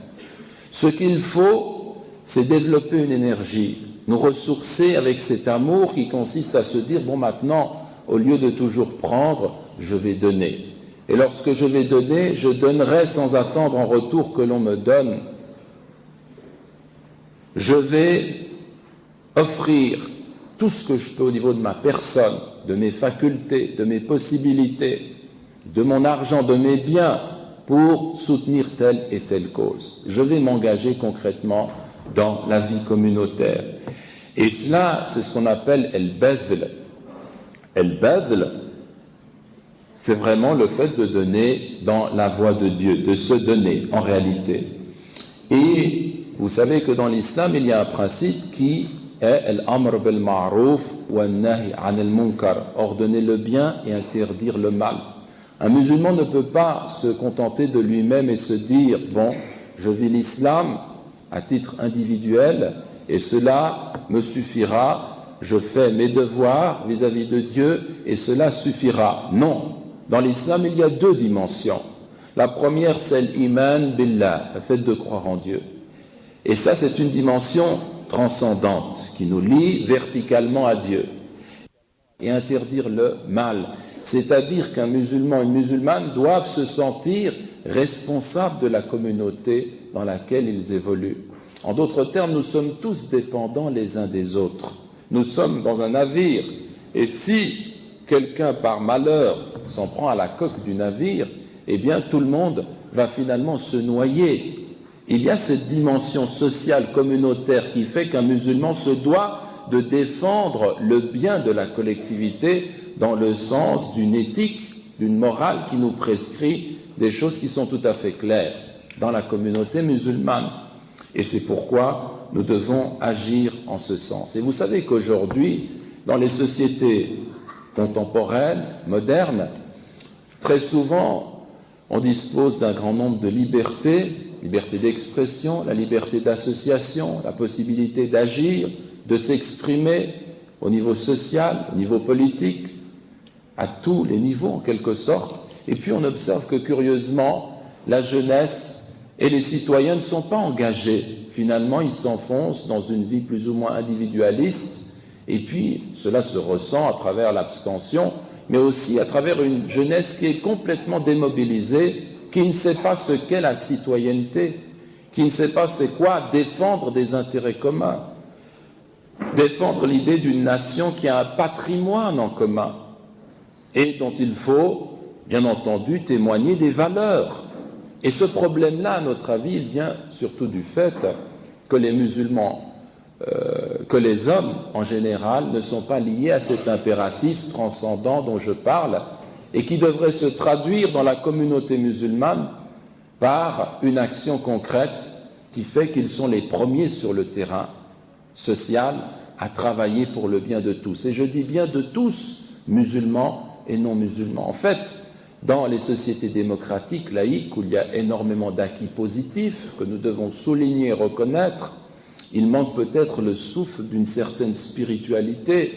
Ce qu'il faut, c'est développer une énergie, nous ressourcer avec cet amour qui consiste à se dire, bon maintenant, au lieu de toujours prendre, je vais donner. Et lorsque je vais donner, je donnerai sans attendre en retour que l'on me donne. Je vais offrir tout ce que je peux au niveau de ma personne, de mes facultés, de mes possibilités, de mon argent, de mes biens, pour soutenir telle et telle cause. Je vais m'engager concrètement dans la vie communautaire. Et cela, c'est ce qu'on appelle el-badl. El-badl, c'est vraiment le fait de donner dans la voie de Dieu, de se donner en réalité. Et vous savez que dans l'islam, il y a un principe qui est al-amr bil ma'ruf wa an-nahy 'an al-munkar, ordonner le bien et interdire le mal. Un musulman ne peut pas se contenter de lui-même et se dire, bon, je vis l'islam à titre individuel et cela me suffira, je fais mes devoirs vis-à-vis de Dieu et cela suffira. Non, dans l'islam il y a deux dimensions. La première c'est l'iman billah, le fait de croire en Dieu. Et ça c'est une dimension transcendante qui nous lie verticalement à Dieu. Et interdire le mal. C'est-à-dire qu'un musulman et une musulmane doivent se sentir responsables de la communauté dans laquelle ils évoluent. En d'autres termes, nous sommes tous dépendants les uns des autres. Nous sommes dans un navire, et si quelqu'un par malheur s'en prend à la coque du navire, eh bien tout le monde va finalement se noyer. Il y a cette dimension sociale communautaire qui fait qu'un musulman se doit de défendre le bien de la collectivité dans le sens d'une éthique, d'une morale qui nous prescrit des choses qui sont tout à fait claires dans la communauté musulmane. Et c'est pourquoi nous devons agir en ce sens. Et vous savez qu'aujourd'hui, dans les sociétés contemporaine, moderne, très souvent, on dispose d'un grand nombre de libertés, liberté d'expression, la liberté d'association, la possibilité d'agir, de s'exprimer au niveau social, au niveau politique, à tous les niveaux en quelque sorte. Et puis on observe que curieusement, la jeunesse et les citoyens ne sont pas engagés. Finalement, ils s'enfoncent dans une vie plus ou moins individualiste, et puis cela se ressent à travers l'abstention, mais aussi à travers une jeunesse qui est complètement démobilisée, qui ne sait pas ce qu'est la citoyenneté, qui ne sait pas c'est quoi défendre des intérêts communs, défendre l'idée d'une nation qui a un patrimoine en commun et dont il faut, bien entendu, témoigner des valeurs. Et ce problème-là, à notre avis, il vient surtout du fait que les musulmans, que les hommes en général ne sont pas liés à cet impératif transcendant dont je parle et qui devrait se traduire dans la communauté musulmane par une action concrète qui fait qu'ils sont les premiers sur le terrain social à travailler pour le bien de tous. Et je dis bien de tous, musulmans et non musulmans. En fait, dans les sociétés démocratiques, laïques, où il y a énormément d'acquis positifs que nous devons souligner et reconnaître, il manque peut-être le souffle d'une certaine spiritualité.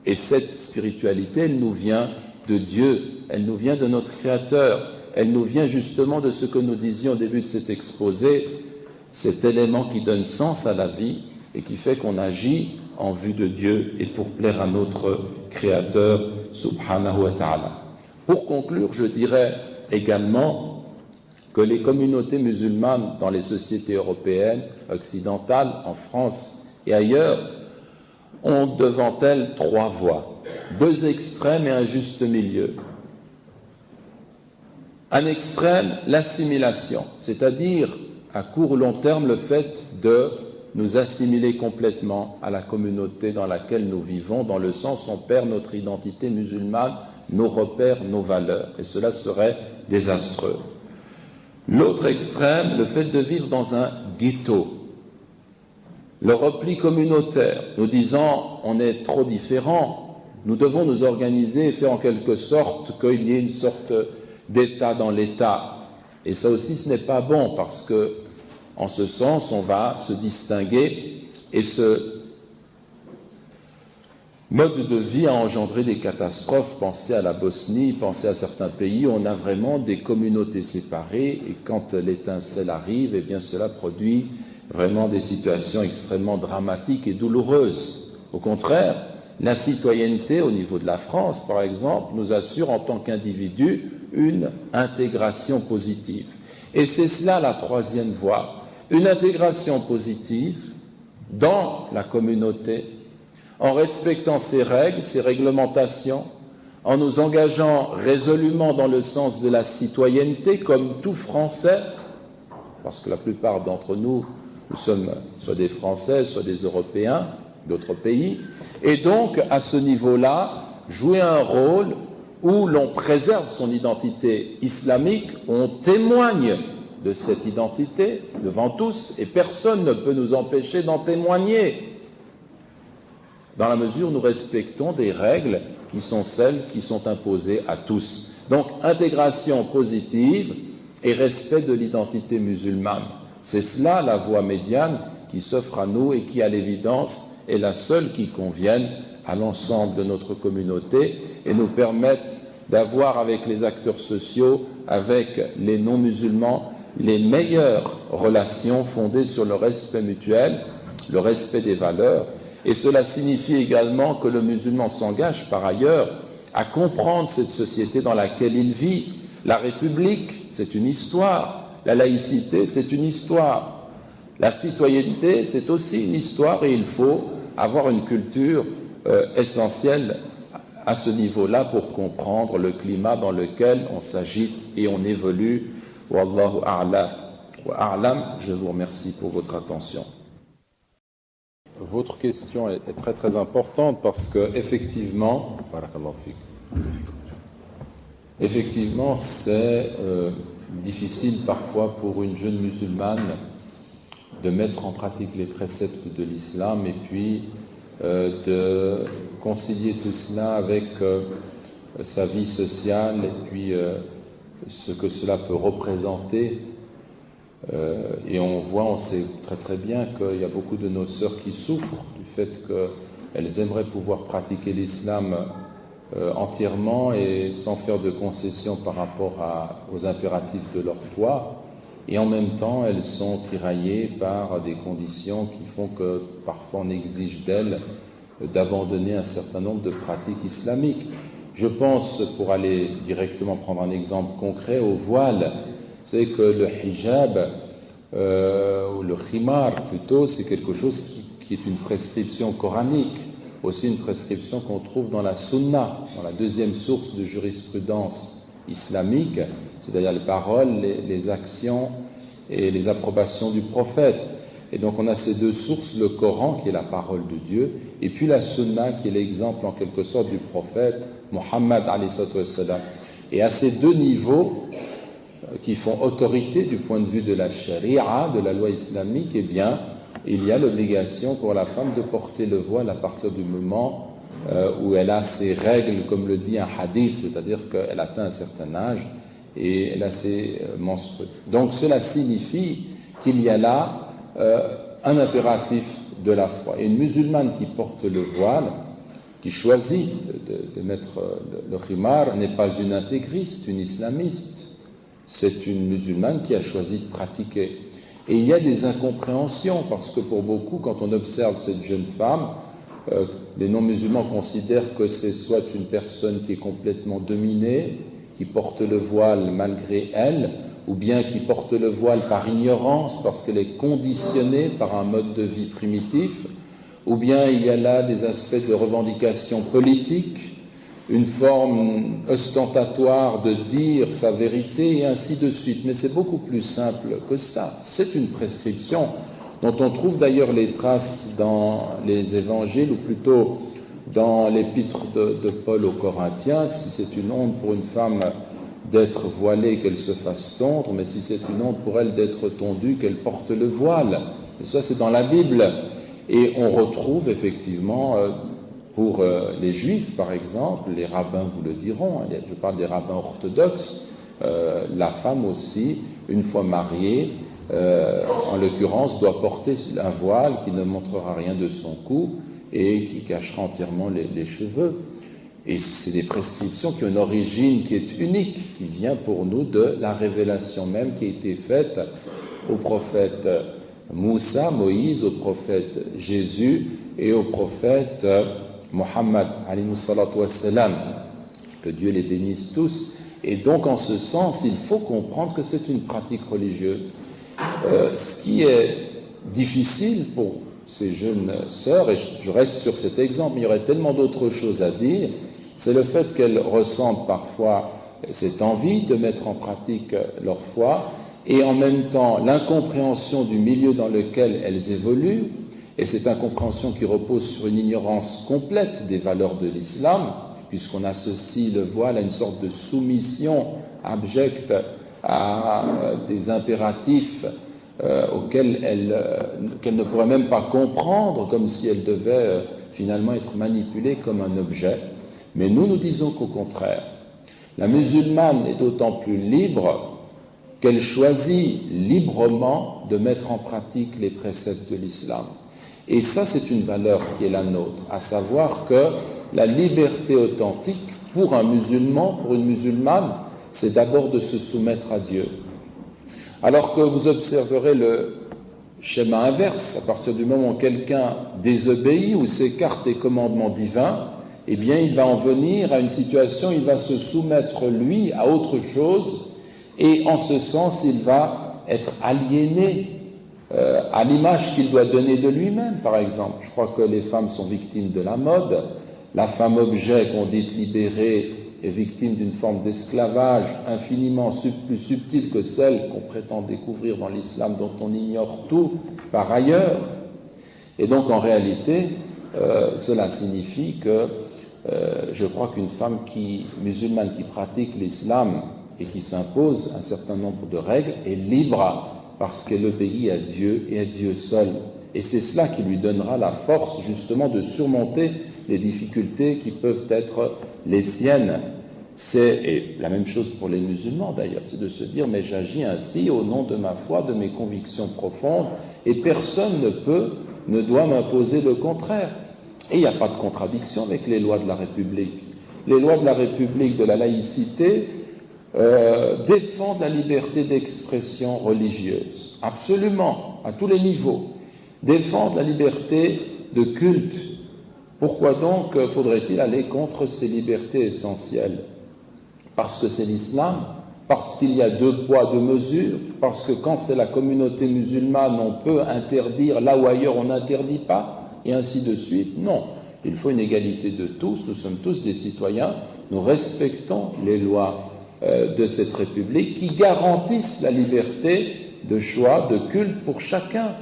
Et cette spiritualité, elle nous vient de Dieu, elle nous vient de notre Créateur, elle nous vient justement de ce que nous disions au début de cet exposé, cet élément qui donne sens à la vie et qui fait qu'on agit en vue de Dieu et pour plaire à notre Créateur, subhanahu wa ta'ala. Pour conclure, je dirais également que les communautés musulmanes dans les sociétés européennes, occidentales, en France et ailleurs, ont devant elles trois voies, deux extrêmes et un juste milieu. Un extrême, l'assimilation, c'est-à-dire à court ou long terme le fait de nous assimiler complètement à la communauté dans laquelle nous vivons, dans le sens où on perd notre identité musulmane, nos repères, nos valeurs, et cela serait désastreux. L'autre extrême, le fait de vivre dans un ghetto, le repli communautaire, nous disant on est trop différents, nous devons nous organiser et faire en quelque sorte qu'il y ait une sorte d'État dans l'État. Et ça aussi, ce n'est pas bon, parce que, en ce sens, on va se distinguer, et ce mode de vie a engendré des catastrophes. Pensez à la Bosnie, pensez à certains pays où on a vraiment des communautés séparées, et quand l'étincelle arrive, eh bien cela produit vraiment des situations extrêmement dramatiques et douloureuses. Au contraire, la citoyenneté au niveau de la France, par exemple, nous assure en tant qu'individu une intégration positive. Et c'est cela la troisième voie, une intégration positive dans la communauté, en respectant ses règles, ses réglementations, en nous engageant résolument dans le sens de la citoyenneté, comme tout Français, parce que la plupart d'entre nous, nous sommes soit des Français, soit des Européens, d'autres pays, et donc, à ce niveau-là, jouer un rôle où l'on préserve son identité islamique, on témoigne de cette identité devant tous, et personne ne peut nous empêcher d'en témoigner, dans la mesure où nous respectons des règles qui sont celles qui sont imposées à tous. Donc, intégration positive et respect de l'identité musulmane. C'est cela la voie médiane qui s'offre à nous et qui, à l'évidence, est la seule qui convienne à l'ensemble de notre communauté et nous permette d'avoir avec les acteurs sociaux, avec les non-musulmans, les meilleures relations fondées sur le respect mutuel, le respect des valeurs. Et cela signifie également que le musulman s'engage par ailleurs à comprendre cette société dans laquelle il vit. La République, c'est une histoire. La laïcité, c'est une histoire. La citoyenneté, c'est aussi une histoire et il faut avoir une culture essentielle à ce niveau-là pour comprendre le climat dans lequel on s'agite et on évolue. Wallahu a'la wa a'lam. Je vous remercie pour votre attention. Votre question est très très importante parce que effectivement, c'est difficile parfois pour une jeune musulmane de mettre en pratique les préceptes de l'islam et puis de concilier tout cela avec sa vie sociale et puis ce que cela peut représenter. Et on sait très très bien qu'il y a beaucoup de nos sœurs qui souffrent du fait qu'elles aimeraient pouvoir pratiquer l'islam entièrement et sans faire de concessions par rapport aux impératifs de leur foi. Et en même temps, elles sont tiraillées par des conditions qui font que parfois on exige d'elles d'abandonner un certain nombre de pratiques islamiques. Je pense, pour aller directement prendre un exemple concret, au voile. C'est que le hijab, ou le khimar plutôt, c'est quelque chose qui est une prescription coranique, aussi une prescription qu'on trouve dans la sunna, dans la deuxième source de jurisprudence islamique, c'est-à-dire les paroles, les actions et les approbations du prophète. Et donc on a ces deux sources, le Coran qui est la parole de Dieu, et puis la sunna qui est l'exemple en quelque sorte du prophète Muhammad alayhi salam. Et à ces deux niveaux qui font autorité du point de vue de la charia, de la loi islamique, eh bien, il y a l'obligation pour la femme de porter le voile à partir du moment où elle a ses règles, comme le dit un hadith, c'est-à-dire qu'elle atteint un certain âge et elle a ses menstrues. Donc cela signifie qu'il y a là un impératif de la foi. Et une musulmane qui porte le voile, qui choisit de mettre le khimar, n'est pas une intégriste, une islamiste. C'est une musulmane qui a choisi de pratiquer. Et il y a des incompréhensions, parce que pour beaucoup, quand on observe cette jeune femme, les non-musulmans considèrent que c'est soit une personne qui est complètement dominée, qui porte le voile malgré elle, ou bien qui porte le voile par ignorance, parce qu'elle est conditionnée par un mode de vie primitif, ou bien il y a là des aspects de revendication politique, une forme ostentatoire de dire sa vérité, et ainsi de suite. Mais c'est beaucoup plus simple que ça. C'est une prescription dont on trouve d'ailleurs les traces dans les évangiles, ou plutôt dans l'épître de Paul aux Corinthiens. Si c'est une honte pour une femme d'être voilée, qu'elle se fasse tondre, mais si c'est une honte pour elle d'être tondue, qu'elle porte le voile. Et ça, c'est dans la Bible. Et on retrouve effectivement, pour les juifs par exemple, les rabbins vous le diront, je parle des rabbins orthodoxes, la femme aussi, une fois mariée, en l'occurrence, doit porter un voile qui ne montrera rien de son cou et qui cachera entièrement les cheveux. Et c'est des prescriptions qui ont une origine qui est unique, qui vient pour nous de la révélation même qui a été faite au prophète Moussa, Moïse, au prophète Jésus et au prophète Mohammed, alayhi salatu wassalam. Que Dieu les bénisse tous. Et donc, en ce sens, il faut comprendre que c'est une pratique religieuse. Ce qui est difficile pour ces jeunes sœurs, et je reste sur cet exemple, mais il y aurait tellement d'autres choses à dire, c'est le fait qu'elles ressentent parfois cette envie de mettre en pratique leur foi, et en même temps l'incompréhension du milieu dans lequel elles évoluent, et cette incompréhension qui repose sur une ignorance complète des valeurs de l'islam, puisqu'on associe le voile à une sorte de soumission abjecte à des impératifs auxquels qu'elle ne pourrait même pas comprendre, comme si elle devait finalement être manipulée comme un objet. Mais nous disons qu'au contraire, la musulmane est d'autant plus libre qu'elle choisit librement de mettre en pratique les préceptes de l'islam. Et ça, c'est une valeur qui est la nôtre, à savoir que la liberté authentique pour un musulman, pour une musulmane, c'est d'abord de se soumettre à Dieu. Alors que vous observerez le schéma inverse, à partir du moment où quelqu'un désobéit ou s'écarte des commandements divins, eh bien il va en venir à une situation, il va se soumettre lui à autre chose, et en ce sens il va être aliéné à l'image qu'il doit donner de lui-même, par exemple. Je crois que les femmes sont victimes de la mode, la femme objet qu'on dit libérée est victime d'une forme d'esclavage infiniment plus subtile que celle qu'on prétend découvrir dans l'islam, dont on ignore tout par ailleurs. Et donc en réalité, cela signifie que je crois qu'une femme musulmane qui pratique l'islam et qui s'impose un certain nombre de règles est libre parce qu'elle obéit à Dieu et à Dieu seul, Et c'est cela qui lui donnera la force justement de surmonter les difficultés qui peuvent être les siennes. Et la même chose pour les musulmans d'ailleurs, c'est de se dire mais j'agis ainsi au nom de ma foi, de mes convictions profondes, et personne ne doit m'imposer le contraire. Et il n'y a pas de contradiction avec les lois de la République. Les lois de la République, de la laïcité, défendent la liberté d'expression religieuse, absolument, à tous les niveaux, défendent la liberté de culte. Pourquoi donc faudrait-il aller contre ces libertés essentielles? Parce que c'est l'islam, parce qu'il y a 2 poids, 2 mesures, parce que quand c'est la communauté musulmane, on peut interdire là où ailleurs on n'interdit pas, et ainsi de suite. Non, il faut une égalité de tous, nous sommes tous des citoyens, nous respectons les lois de cette République qui garantissent la liberté de choix, de culte pour chacun.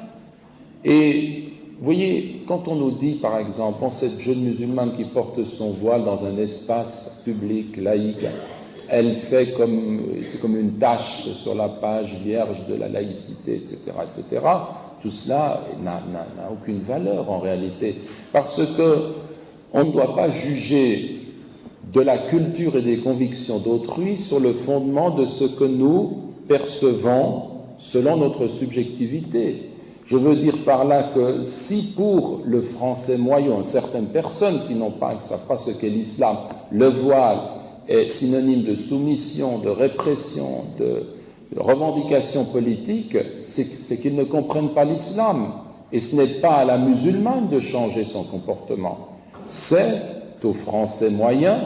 Et vous voyez, quand on nous dit, par exemple, cette jeune musulmane qui porte son voile dans un espace public, laïque, c'est comme une tache sur la page vierge de la laïcité, etc., etc., tout cela n'a aucune valeur en réalité, parce qu'on ne doit pas juger de la culture et des convictions d'autrui sur le fondement de ce que nous percevons selon notre subjectivité. Je veux dire par là que si pour le français moyen, certaines personnes qui ne savent pas ce qu'est l'islam, le voile est synonyme de soumission, de répression, de revendication politique, c'est qu'ils ne comprennent pas l'islam. Et ce n'est pas à la musulmane de changer son comportement. C'est au français moyen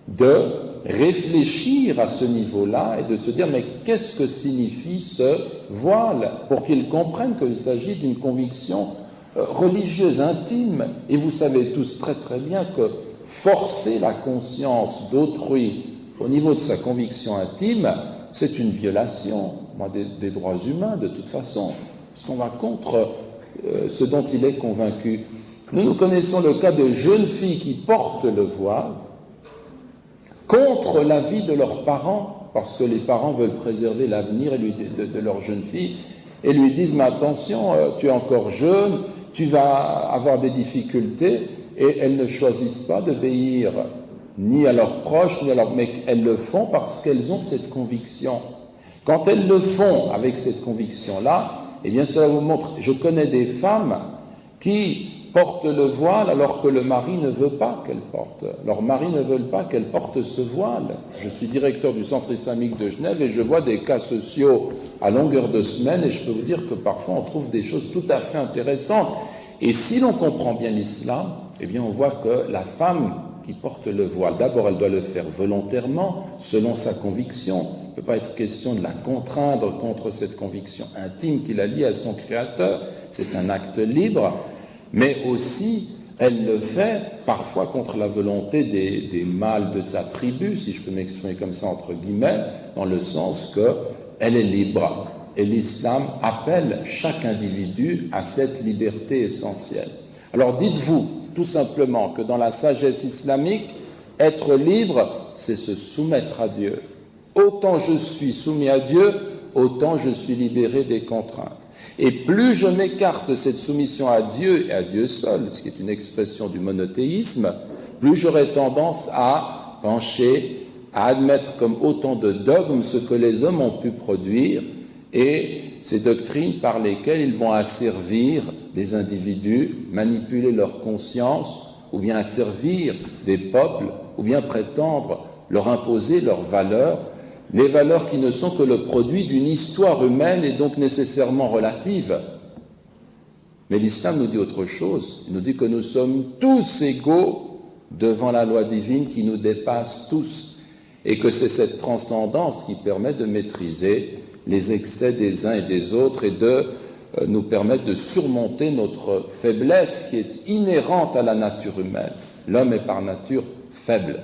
de réfléchir à ce niveau-là et de se dire mais qu'est-ce que signifie ce voile, pour qu'ils comprennent qu'il s'agit d'une conviction religieuse intime. Et vous savez tous très très bien que forcer la conscience d'autrui au niveau de sa conviction intime, c'est une violation des droits humains de toute façon, parce qu'on va contre ce dont il est convaincu. Nous connaissons le cas de jeunes filles qui portent le voile contre l'avis de leurs parents, parce que les parents veulent préserver l'avenir de leur jeune fille, et lui disent, mais attention, tu es encore jeune, tu vas avoir des difficultés, et elles ne choisissent pas d'obéir ni à leurs proches, mais elles le font parce qu'elles ont cette conviction. Quand elles le font avec cette conviction-là, eh bien cela vous montre, je connais des femmes qui portent le voile alors que le mari ne veut pas qu'elle porte. Leurs maris ne veulent pas qu'elle porte ce voile. Je suis directeur du Centre islamique de Genève et je vois des cas sociaux à longueur de semaine et je peux vous dire que parfois on trouve des choses tout à fait intéressantes. Et si l'on comprend bien l'islam, eh bien on voit que la femme qui porte le voile, d'abord elle doit le faire volontairement, selon sa conviction. Il ne peut pas être question de la contraindre contre cette conviction intime qui la lie à son Créateur. C'est un acte libre. Mais aussi, elle le fait parfois contre la volonté des mâles de sa tribu, si je peux m'exprimer comme ça entre guillemets, dans le sens qu'elle est libre. Et l'islam appelle chaque individu à cette liberté essentielle. Alors dites-vous tout simplement que dans la sagesse islamique, être libre, c'est se soumettre à Dieu. Autant je suis soumis à Dieu, autant je suis libéré des contraintes. Et plus je m'écarte de cette soumission à Dieu et à Dieu seul, ce qui est une expression du monothéisme, plus j'aurai tendance à pencher, à admettre comme autant de dogmes ce que les hommes ont pu produire et ces doctrines par lesquelles ils vont asservir des individus, manipuler leur conscience, ou bien asservir des peuples, ou bien prétendre leur imposer leurs valeurs, les valeurs qui ne sont que le produit d'une histoire humaine et donc nécessairement relative. Mais l'islam nous dit autre chose. Il nous dit que nous sommes tous égaux devant la loi divine qui nous dépasse tous et que c'est cette transcendance qui permet de maîtriser les excès des uns et des autres et de nous permettre de surmonter notre faiblesse qui est inhérente à la nature humaine. L'homme est par nature faible.